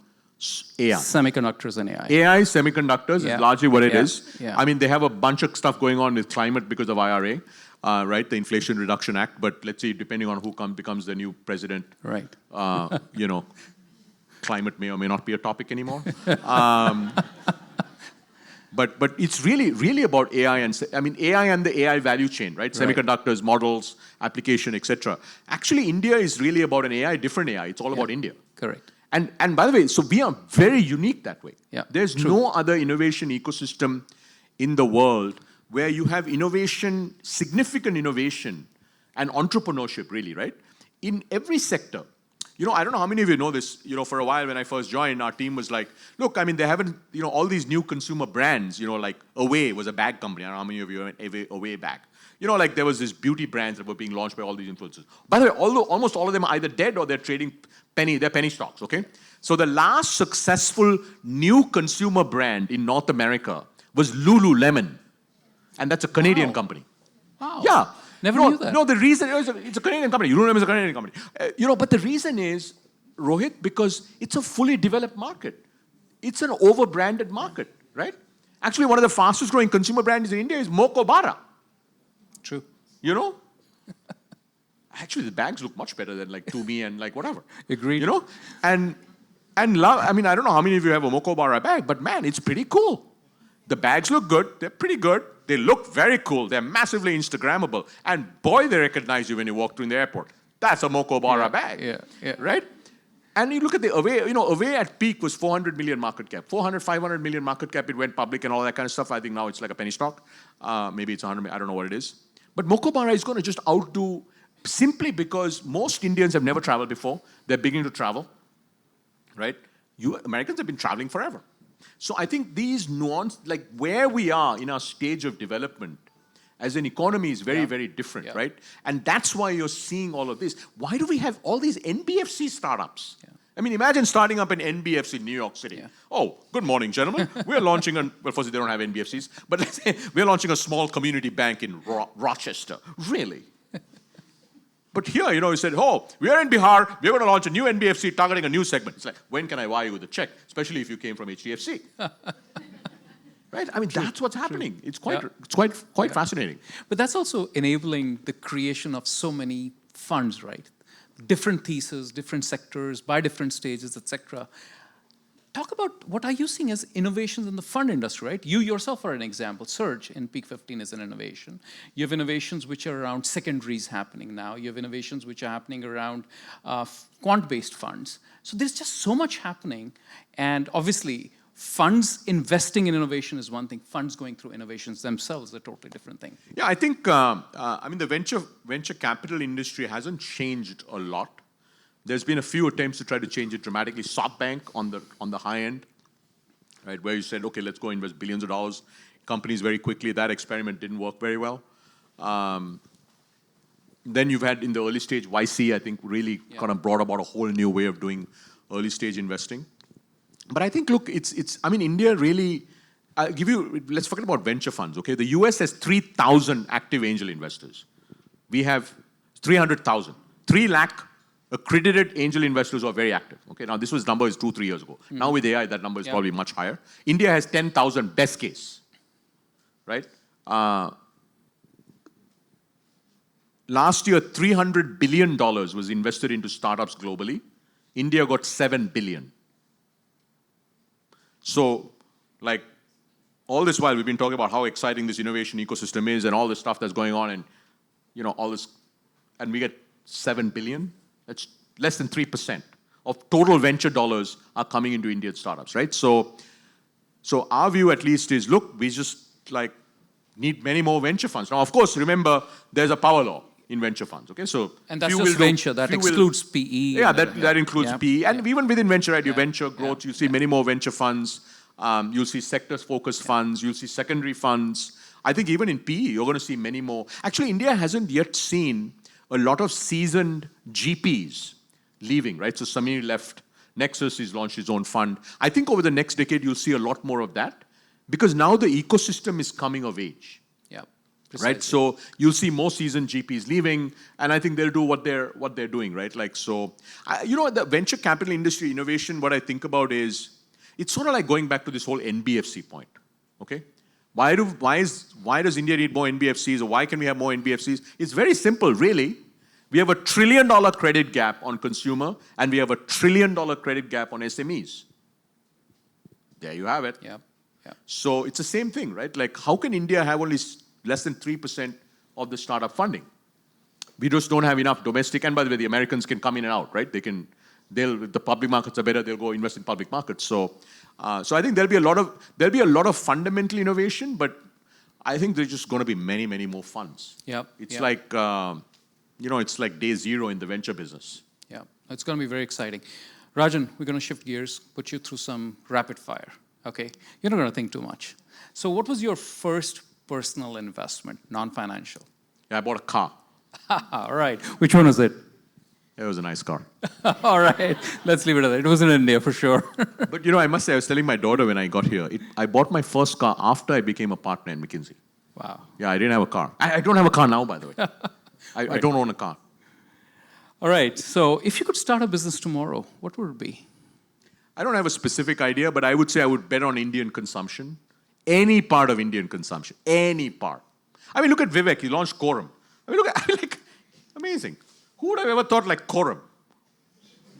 AI. Semiconductors and AI. AI, semiconductors is largely what it is. Yeah. I mean, they have a bunch of stuff going on with climate because of IRA, right? The Inflation Reduction Act. But let's see, depending on who becomes the new president, right? Climate may or may not be a topic anymore. But it's really about AI and AI and the AI value chain, right? Semiconductors, models, application, etc. Actually, India is really about an AI, different AI. It's all about India. Correct. And by the way, so we are very unique that way. Yeah, there's no other innovation ecosystem in the world where you have innovation, significant innovation, and entrepreneurship, really, right? In every sector. I don't know how many of you know this. For a while when I first joined, our team was like, look, they haven't, all these new consumer brands, like Away was a bag company. I don't know how many of you have Away bag. Like there was this beauty brands that were being launched by all these influencers. By the way, almost all of them are either dead or they're trading they're penny stocks, okay? So the last successful new consumer brand in North America was Lululemon. And that's a Canadian company. Wow. Yeah. Never knew that. No, the reason is it's a Canadian company. Lululemon is a Canadian company. But the reason is, Rohit, because it's a fully developed market. It's an over-branded market, right? Actually, one of the fastest growing consumer brands in India is Mokobara. True. Actually, the bags look much better than like Tumi and like whatever. Agreed. And love. I don't know how many of you have a Mokobara bag, but man, it's pretty cool. The bags look good. They're pretty good. They look very cool. They're massively Instagrammable. And boy, they recognize you when you walk through the airport. That's a Mokobara bag. Right? And you look at the Away, Away at peak was 400 million market cap. 400, 500 million market cap, it went public and all that kind of stuff. I think now it's like a penny stock. Maybe it's 100, I don't know what it is. But Mokobara is going to just outdo, simply because most Indians have never traveled before. They're beginning to travel, right? Americans have been traveling forever. So I think these like where we are in our stage of development as an economy is very, very different, right? And that's why you're seeing all of this. Why do we have all these NBFC startups? I mean, imagine starting up an NBFC in New York City. Oh, good morning, gentlemen. We're launching well, firstly, they don't have NBFCs, but let's say we're launching a small community bank in Rochester. Really? But here, you said, oh, we are in Bihar, we're going to launch a new NBFC targeting a new segment. It's like, when can I wire you with a check? Especially if you came from HDFC. Right? I mean, that's what's happening. It's quite fascinating. But that's also enabling the creation of so many funds, right? Different theses, different sectors, by different stages, etc. Talk about what are you seeing as innovations in the fund industry, right? You yourself are an example. Surge in Peak 15 is an innovation. You have innovations which are around secondaries happening now. You have innovations which are happening around quant-based funds. So there's just so much happening. And obviously, funds investing in innovation is one thing. Funds going through innovations themselves is a totally different thing. Yeah, I think, the venture capital industry hasn't changed a lot. There's been a few attempts to try to change it dramatically. SoftBank on the high end, right, where you said, okay, let's go invest billions of dollars. Companies very quickly. That experiment didn't work very well. Then you've had in the early stage YC, I think, really kind of brought about a whole new way of doing early stage investing. But I think, look, India really, let's forget about venture funds, okay? The US has 3,000 active angel investors. We have 300,000. 3 lakh accredited angel investors who are very active. Okay, now this number is 2-3 years ago. Now with AI, that number is probably much higher. India has 10,000 best case, right? Last year, $300 billion was invested into startups globally. India got $7 billion. So, like, all this while we've been talking about how exciting this innovation ecosystem is and all this stuff that's going on and, all this, and we get $7 billion. That's less than 3% of total venture dollars are coming into Indian startups, right? So our view at least is, look, we just need many more venture funds. Now, of course, remember, there's a power law in venture funds, okay? And that's just venture, that excludes PE. Yeah, that includes PE. And even within venture, right, your venture growth, you see many more venture funds. You'll see sectors-focused funds. You'll see secondary funds. I think even in PE, you're going to see many more. Actually, India hasn't yet seen a lot of seasoned GPs leaving, right? So Samir left. Nexus has launched his own fund. I think over the next decade, you'll see a lot more of that because now the ecosystem is coming of age. Yeah. Precisely. Right? So you'll see more seasoned GPs leaving, and I think they'll do what they're doing, right? The venture capital industry innovation, what I think about is, it's sort of like going back to this whole NBFC point, okay? Why does India need more NBFCs, or why can we have more NBFCs? It's very simple, really. We have a $1 trillion credit gap on consumer, and we have a $1 trillion credit gap on SMEs. There you have it. Yeah. So it's the same thing, right? Like, how can India have only less than 3% of the startup funding? We just don't have enough domestic, and by the way, the Americans can come in and out, right? If the public markets are better, they'll go invest in public markets. So I think there'll be a lot of fundamental innovation, but I think there's just going to be many, many more funds. It's like it's like day zero in the venture business. Yeah, it's going to be very exciting. Rajan, we're going to shift gears, put you through some rapid fire. Okay, you're not going to think too much. So, what was your first personal investment, non-financial? Yeah, I bought a car. All right. Which one was it? It was a nice car. All right. Let's leave it at that. It was in India for sure. But I must say, I was telling my daughter when I got here, I bought my first car after I became a partner in McKinsey. Wow. Yeah, I didn't have a car. I don't have a car now, by the way. I don't own a car. All right. So if you could start a business tomorrow, what would it be? I don't have a specific idea, but I would say I would bet on Indian consumption. Any part of Indian consumption. Any part. I mean, look at Vivek. He launched Quorum. Amazing. Who would have ever thought Quorum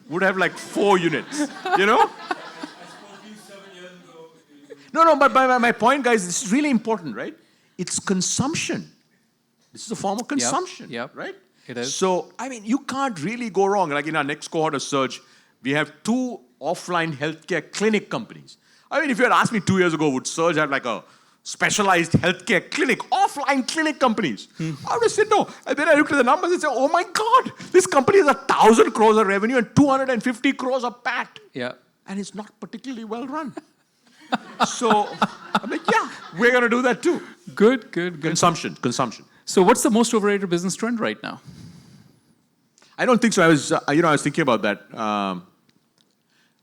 would have 4 units, I spoke to you 7 years ago. No, but my point, guys, this is really important, right? It's consumption. This is a form of consumption, Yep. right? It is. So, I mean, you can't really go wrong. Like in our next cohort of Surge, we have 2 offline healthcare clinic companies. I mean, if you had asked me 2 years ago, would Surge have like a specialized healthcare clinic, offline clinic companies? I would have said no. And then I looked at the numbers and said, oh my God, this company has 1,000 crores of revenue and 250 crores of PAT. Yeah. And it's not particularly well run. So, I'm like, yeah, we're going to do that too. Good. Consumption. So what's the most overrated business trend right now? I don't think so. I was thinking about that.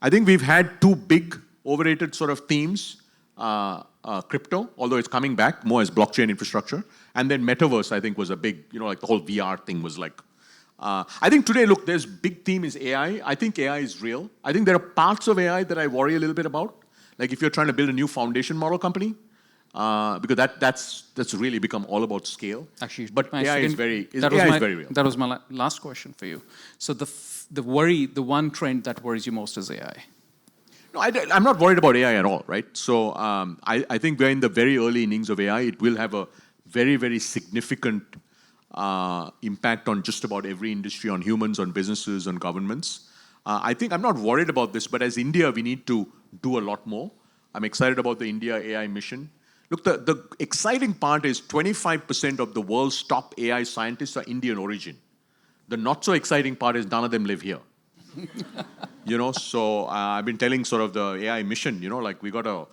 I think we've had 2 big overrated sort of themes. Crypto, although it's coming back more as blockchain infrastructure. And then metaverse, I think, was a big, like the whole VR thing was like. I think today, look, there's big theme is AI. I think AI is real. I think there are parts of AI that I worry a little bit about. Like if you're trying to build a new foundation model company, because that's really become all about scale. Actually, but AI is very real. That was my last question for you. So the one trend that worries you most is AI. No, I'm not worried about AI at all, right? So I think we're in the very early innings of AI. It will have a very, very significant impact on just about every industry, on humans, on businesses, on governments. I think I'm not worried about this, but as India, we need to do a lot more. I'm excited about the India AI mission. Look, the exciting part is 25% of the world's top AI scientists are Indian origin. The not so exciting part is none of them live here. So I've been telling sort of the AI mission, like we gotta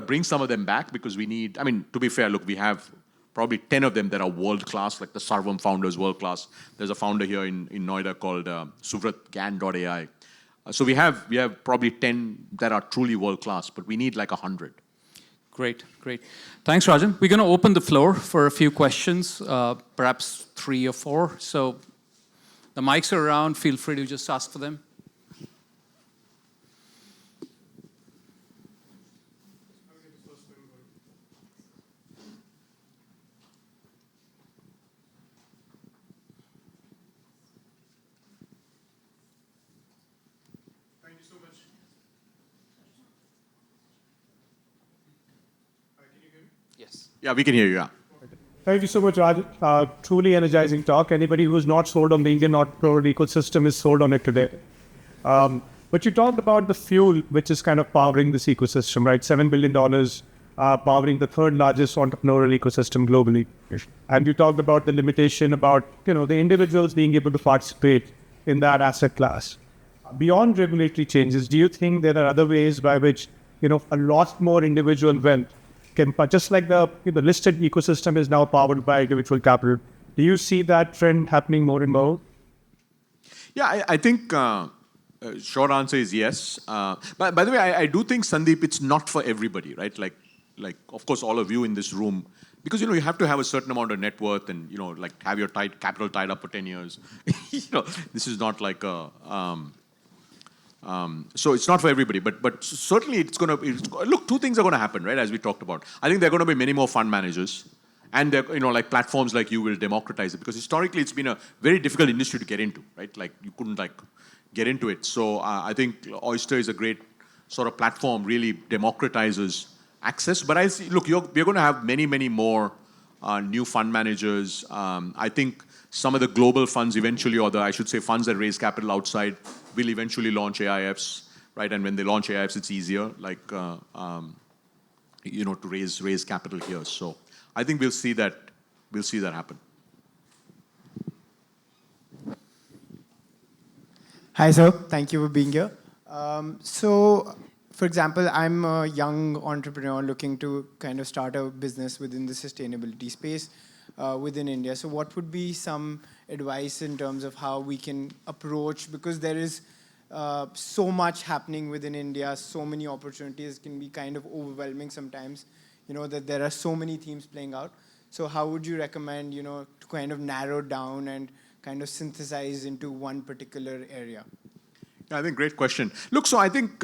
bring some of them back because we need, to be fair, look, we have probably 10 of them that are world-class, like the Sarvam founder is world-class. There's a founder here in Noida called SuvratGan.ai. So we have probably 10 that are truly world-class, but we need like 100. Great. Thanks, Rajan. We're going to open the floor for a few questions, perhaps 3 or 4. So the mics are around. Feel free to just ask for them. Thank you so much. Can you hear me? Yes. Yeah, we can hear you, yeah. Thank you so much, Raj. Truly energizing talk. Anybody who's not sold on the Indian entrepreneur ecosystem is sold on it today. But you talked about the fuel, which is kind of powering this ecosystem, right? $7 billion powering the 3rd largest entrepreneurial ecosystem globally. And you talked about the limitation about, the individuals being able to participate in that asset class. Beyond regulatory changes, do you think there are other ways by which, a lot more individual wealth can, just like the listed ecosystem is now powered by individual capital, do you see that trend happening more and more? Yeah, I think short answer is yes. But by the way, I do think, Sandeep, it's not for everybody, right? Like of course, all of you in this room, because, you have to have a certain amount of net worth and, like have your capital tied up for 10 years. This is not like a... so it's not for everybody, but certainly look, 2 things are going to happen, right? As we talked about, I think there are going to be many more fund managers, and like platforms like you will democratize it because historically it's been a very difficult industry to get into, right? Like you couldn't get into it. So I think Oyster is a great sort of platform, really democratizes access. But I see, look, we're going to have many, many more new fund managers. I think some of the global funds eventually, or I should say funds that raise capital outside, will eventually launch AIFs, right? And when they launch AIFs, it's easier, to raise capital here. So I think we'll see that happen. Hi, sir. Thank you for being here. So, for example, I'm a young entrepreneur looking to kind of start a business within the sustainability space within India. So what would be some advice in terms of how we can approach, because there is so much happening within India, so many opportunities, can be kind of overwhelming sometimes, that there are so many themes playing out. So how would you recommend, to kind of narrow down and kind of synthesize into one particular area? Yeah, I think great question. Look, so I think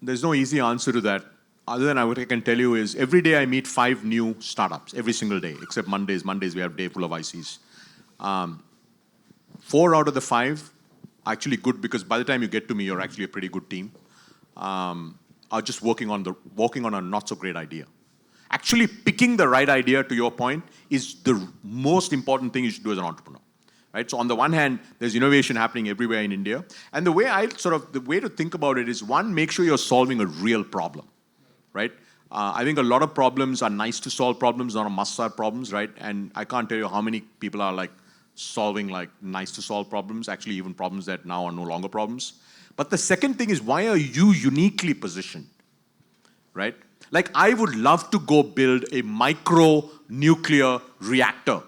there's no easy answer to that. Other than what I can tell you is every day I meet 5 new startups, every single day, except Mondays. Mondays we have a day full of ICs. 4 out of the 5 are actually good because by the time you get to me, you're actually a pretty good team. are just working on a not so great idea. Actually picking the right idea, to your point, is the most important thing you should do as an entrepreneur. Right? So on the one hand, there's innovation happening everywhere in India. And the way to think about it is, one, make sure you're solving a real problem. Right? I think a lot of problems are nice to solve problems, not a must-solve problems, right? And I can't tell you how many people are like solving like nice to solve problems, actually even problems that now are no longer problems. But the second thing is, why are you uniquely positioned? Right? Like, I would love to go build a micro-nuclear reactor.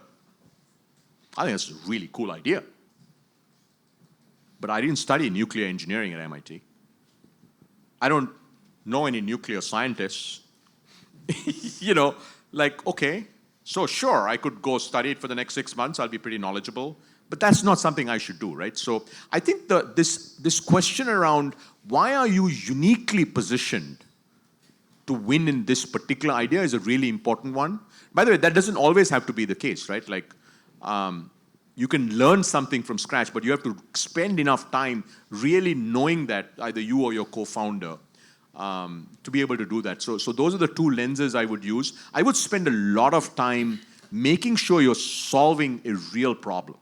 I think that's a really cool idea. But I didn't study nuclear engineering at MIT. I don't know any nuclear scientists. You know, like, okay, so sure, I could go study it for the next 6 months. I'll be pretty knowledgeable. But that's not something I should do, right? So I think this question around why are you uniquely positioned to win in this particular idea is a really important one. By the way, that doesn't always have to be the case, right? Like, you can learn something from scratch, but you have to spend enough time really knowing that, either you or your co-founder, to be able to do that. So those are the two lenses I would use. I would spend a lot of time making sure you're solving a real problem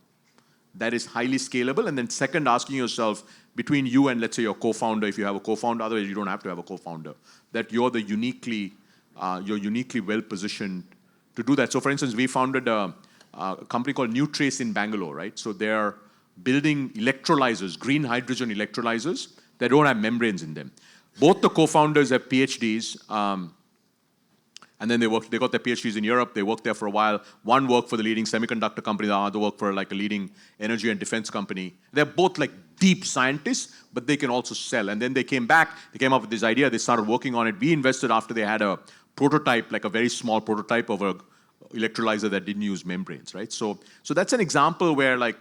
that is highly scalable. And then second, asking yourself, between you and, let's say, your co-founder, if you have a co-founder, otherwise you don't have to have a co-founder, that you're uniquely well positioned to do that. So for instance, we founded a company called Nutrace in Bangalore, right? So they're building electrolyzers, green hydrogen electrolyzers that don't have membranes in them. Both the co-founders have PhDs, and then they got their PhDs in Europe. They worked there for a while. One worked for the leading semiconductor company, the other worked for like a leading energy and defense company. They're both like deep scientists, but they can also sell. And then they came back, they came up with this idea, they started working on it. We invested after they had a prototype, like a very small prototype of a electrolyzer that didn't use membranes, right? So that's an example where, like,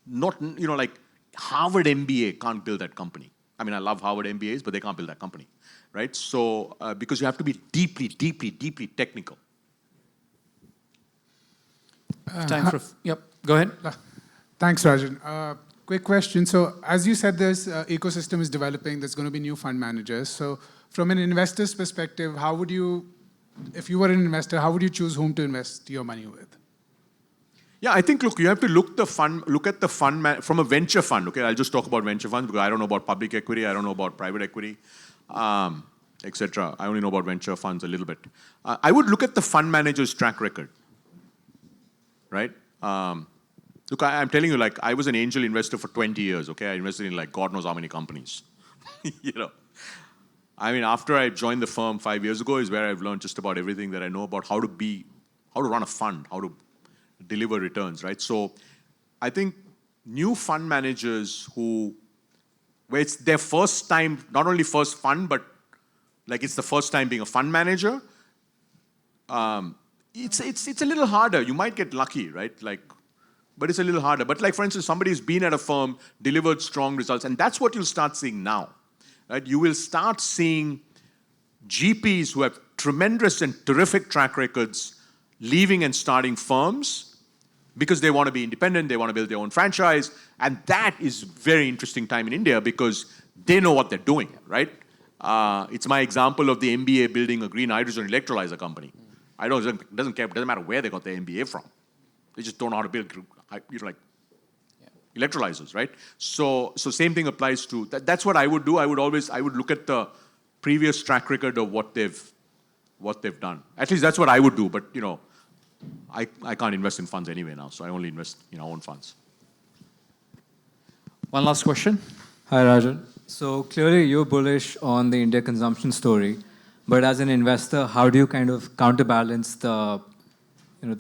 not, you know, like Harvard MBA can't build that company. I mean, I love Harvard MBAs, but they can't build that company, right? So, because you have to be deeply, deeply, deeply technical. Time for, yep, go ahead. Thanks, Rajan. Quick question. So as you said, this ecosystem is developing. There's going to be new fund managers. So from an investor's perspective, how would you, if you were an investor, how would you choose whom to invest your money with? Yeah, I think, look, you have to look at the fund from a venture fund. Okay, I'll just talk about venture funds because I don't know about public equity, I don't know about private equity, etc. I only know about venture funds a little bit. I would look at the fund manager's track record, right? Look, I'm telling you, like, I was an angel investor for 20 years. Okay, I invested in like God knows how many companies. You know, I mean, after I joined the firm 5 years ago is where I've learned just about everything that I know about how to run a fund, how to deliver returns, right? So I think new fund managers where it's their first time, not only first fund, but like it's the first time being a fund manager, it's a little harder. You might get lucky, right? Like, but it's a little harder. But like, for instance, somebody who's been at a firm, delivered strong results, and that's what you'll start seeing now, right? You will start seeing GPs who have tremendous and terrific track records leaving and starting firms because they want to be independent, they want to build their own franchise, and that is very interesting time in India because they know what they're doing, right? It's my example of the MBA building a green hydrogen electrolyzer company. It doesn't matter where they got their MBA from. They just don't know how to build, electrolyzers, right? So same thing applies to that's what I would do. I would look at the previous track record of what they've done. At least that's what I would do. But you know, I can't invest in funds anyway now, so I only invest in our own funds. One last question. Hi, Rajan. So clearly you're bullish on the India consumption story, but as an investor, how do you kind of counterbalance the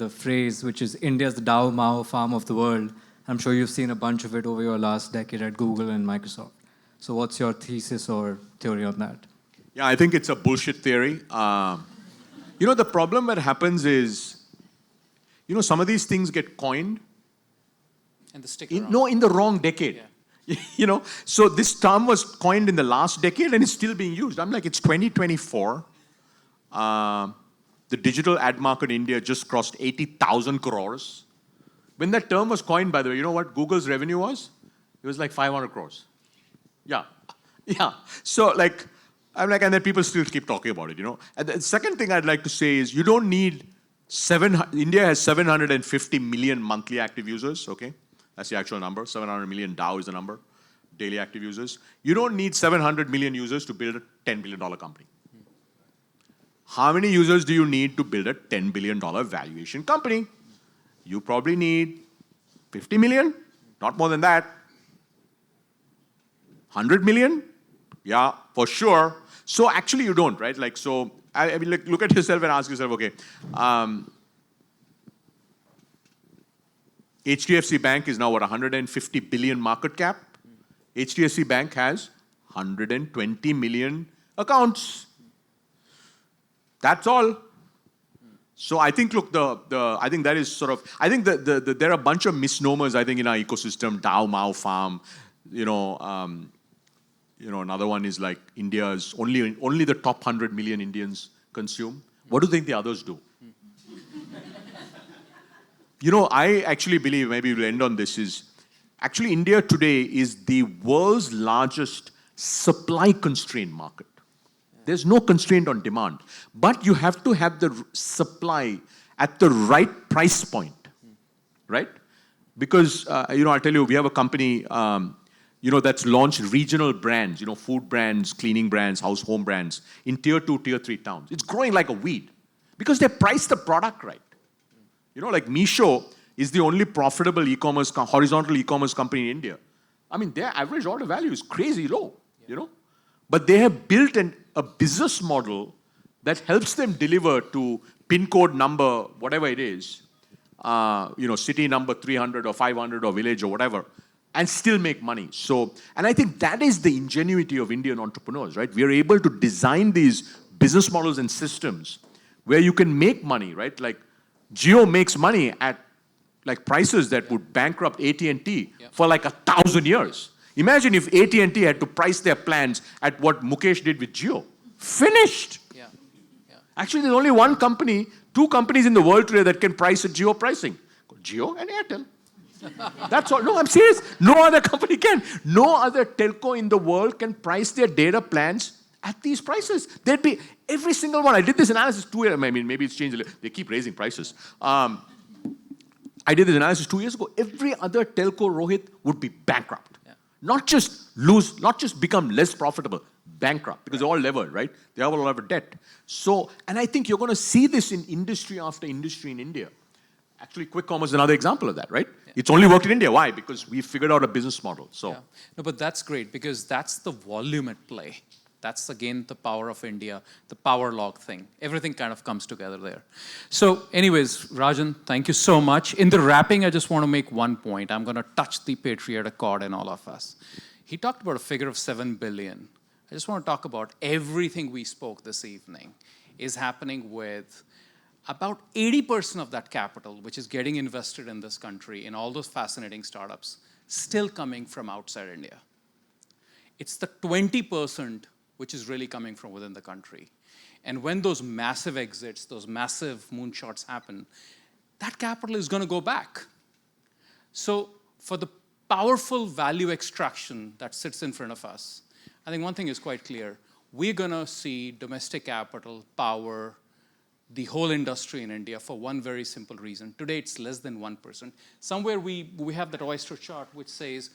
phrase which is India's the Dow Mao farm of the world? I'm sure you've seen a bunch of it over your last decade at Google and Microsoft. So what's your thesis or theory on that? Yeah, I think it's a bullshit theory. The problem that happens is, some of these things get coined. And the stick in the wrong decade. Yeah. So this term was coined in the last decade and it's still being used. I'm like, it's 2024. The digital ad market in India just crossed 80,000 crores. When that term was coined, by the way, you know what Google's revenue was? It was like 500 crores. Yeah. So like, I'm like, and then people still keep talking about it, you know. And the second thing I'd like to say is you don't need India has 750 million monthly active users, okay? That's the actual number. 700 million DAO is the number, daily active users. You don't need 700 million users to build a $10 billion company. How many users do you need to build a $10 billion valuation company? You probably need 50 million, not more than that. 100 million? Yeah, for sure. So actually you don't, right? Like, so, I mean, like, look at yourself and ask yourself, okay, HDFC Bank is now what, 150 billion market cap? HDFC Bank has 120 million accounts. That's all. So I think, look, I think that is sort of, I think there are a bunch of misnomers, I think, in our ecosystem, DAO, Mao, Farm, another one is like India's only the top 100 million Indians consume. What do you think the others do? I actually believe, maybe we'll end on this, is actually India today is the world's largest supply constrained market. There's no constraint on demand, but you have to have the supply at the right price point, right? Because, I'll tell you, we have a company, that's launched regional brands, food brands, cleaning brands, home brands in tier 2, tier 3 towns. It's growing like a weed because they price the product right. Like Meesho is the only profitable horizontal e-commerce company in India. I mean, their average order value is crazy low, But they have built a business model that helps them deliver to pin code number, whatever it is, city number 300 or 500 or village or whatever, and still make money. So, and I think that is the ingenuity of Indian entrepreneurs, right? We are able to design these business models and systems where you can make money, right? Like Jio makes money at like prices that would bankrupt AT&T for like 1,000 years. Imagine if AT&T had to price their plans at what Mukesh did with Jio. Finished. Yeah. Actually, there's only two companies in the world today that can price at Jio pricing. Jio and Airtel. That's all. No, I'm serious. No other company can. No other telco in the world can price their data plans at these prices. There'd be every single one. I did this analysis 2 years. I mean, maybe it's changed a little. They keep raising prices. I did this analysis 2 years ago. Every other telco, Rohit, would be bankrupt. Yeah. Not just lose, not just become less profitable, bankrupt, because they're all levered, right? They have a lot of debt. So, and I think you're going to see this in industry after industry in India. Actually, quick commerce is another example of that, right? Yeah. It's only worked in India. Why? Because we figured out a business model. So, No, but that's great because that's the volume at play. That's, again, the power of India, the power log thing. Everything kind of comes together there. So anyways, Rajan, thank you so much. In the wrapping, I just want to make one point. I'm going to touch the patriotic chord in all of us. He talked about a figure of 7 billion. I just want to talk about everything we spoke this evening is happening with about 80% of that capital, which is getting invested in this country, in all those fascinating startups, still coming from outside India. It's the 20% which is really coming from within the country. And when those massive exits, those massive moonshots happen, that capital is going to go back. So for the powerful value extraction that sits in front of us, I think one thing is quite clear. We're going to see domestic capital power the whole industry in India for one very simple reason. Today, it's less than 1%. Somewhere we have that oyster chart which says,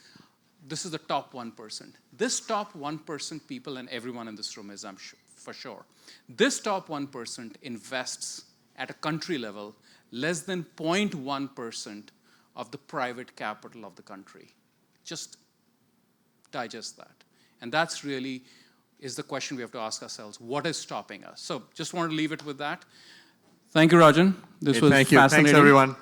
this is the top 1%. This top 1% people, and everyone in this room is, I'm sure, for sure. This top 1% invests at a country level less than 0.1% of the private capital of the country. Just digest that. And that's really is the question we have to ask ourselves. What is stopping us? So just want to leave it with that. Thank you, Rajan. This was thank you. fascinating. Thanks, everyone.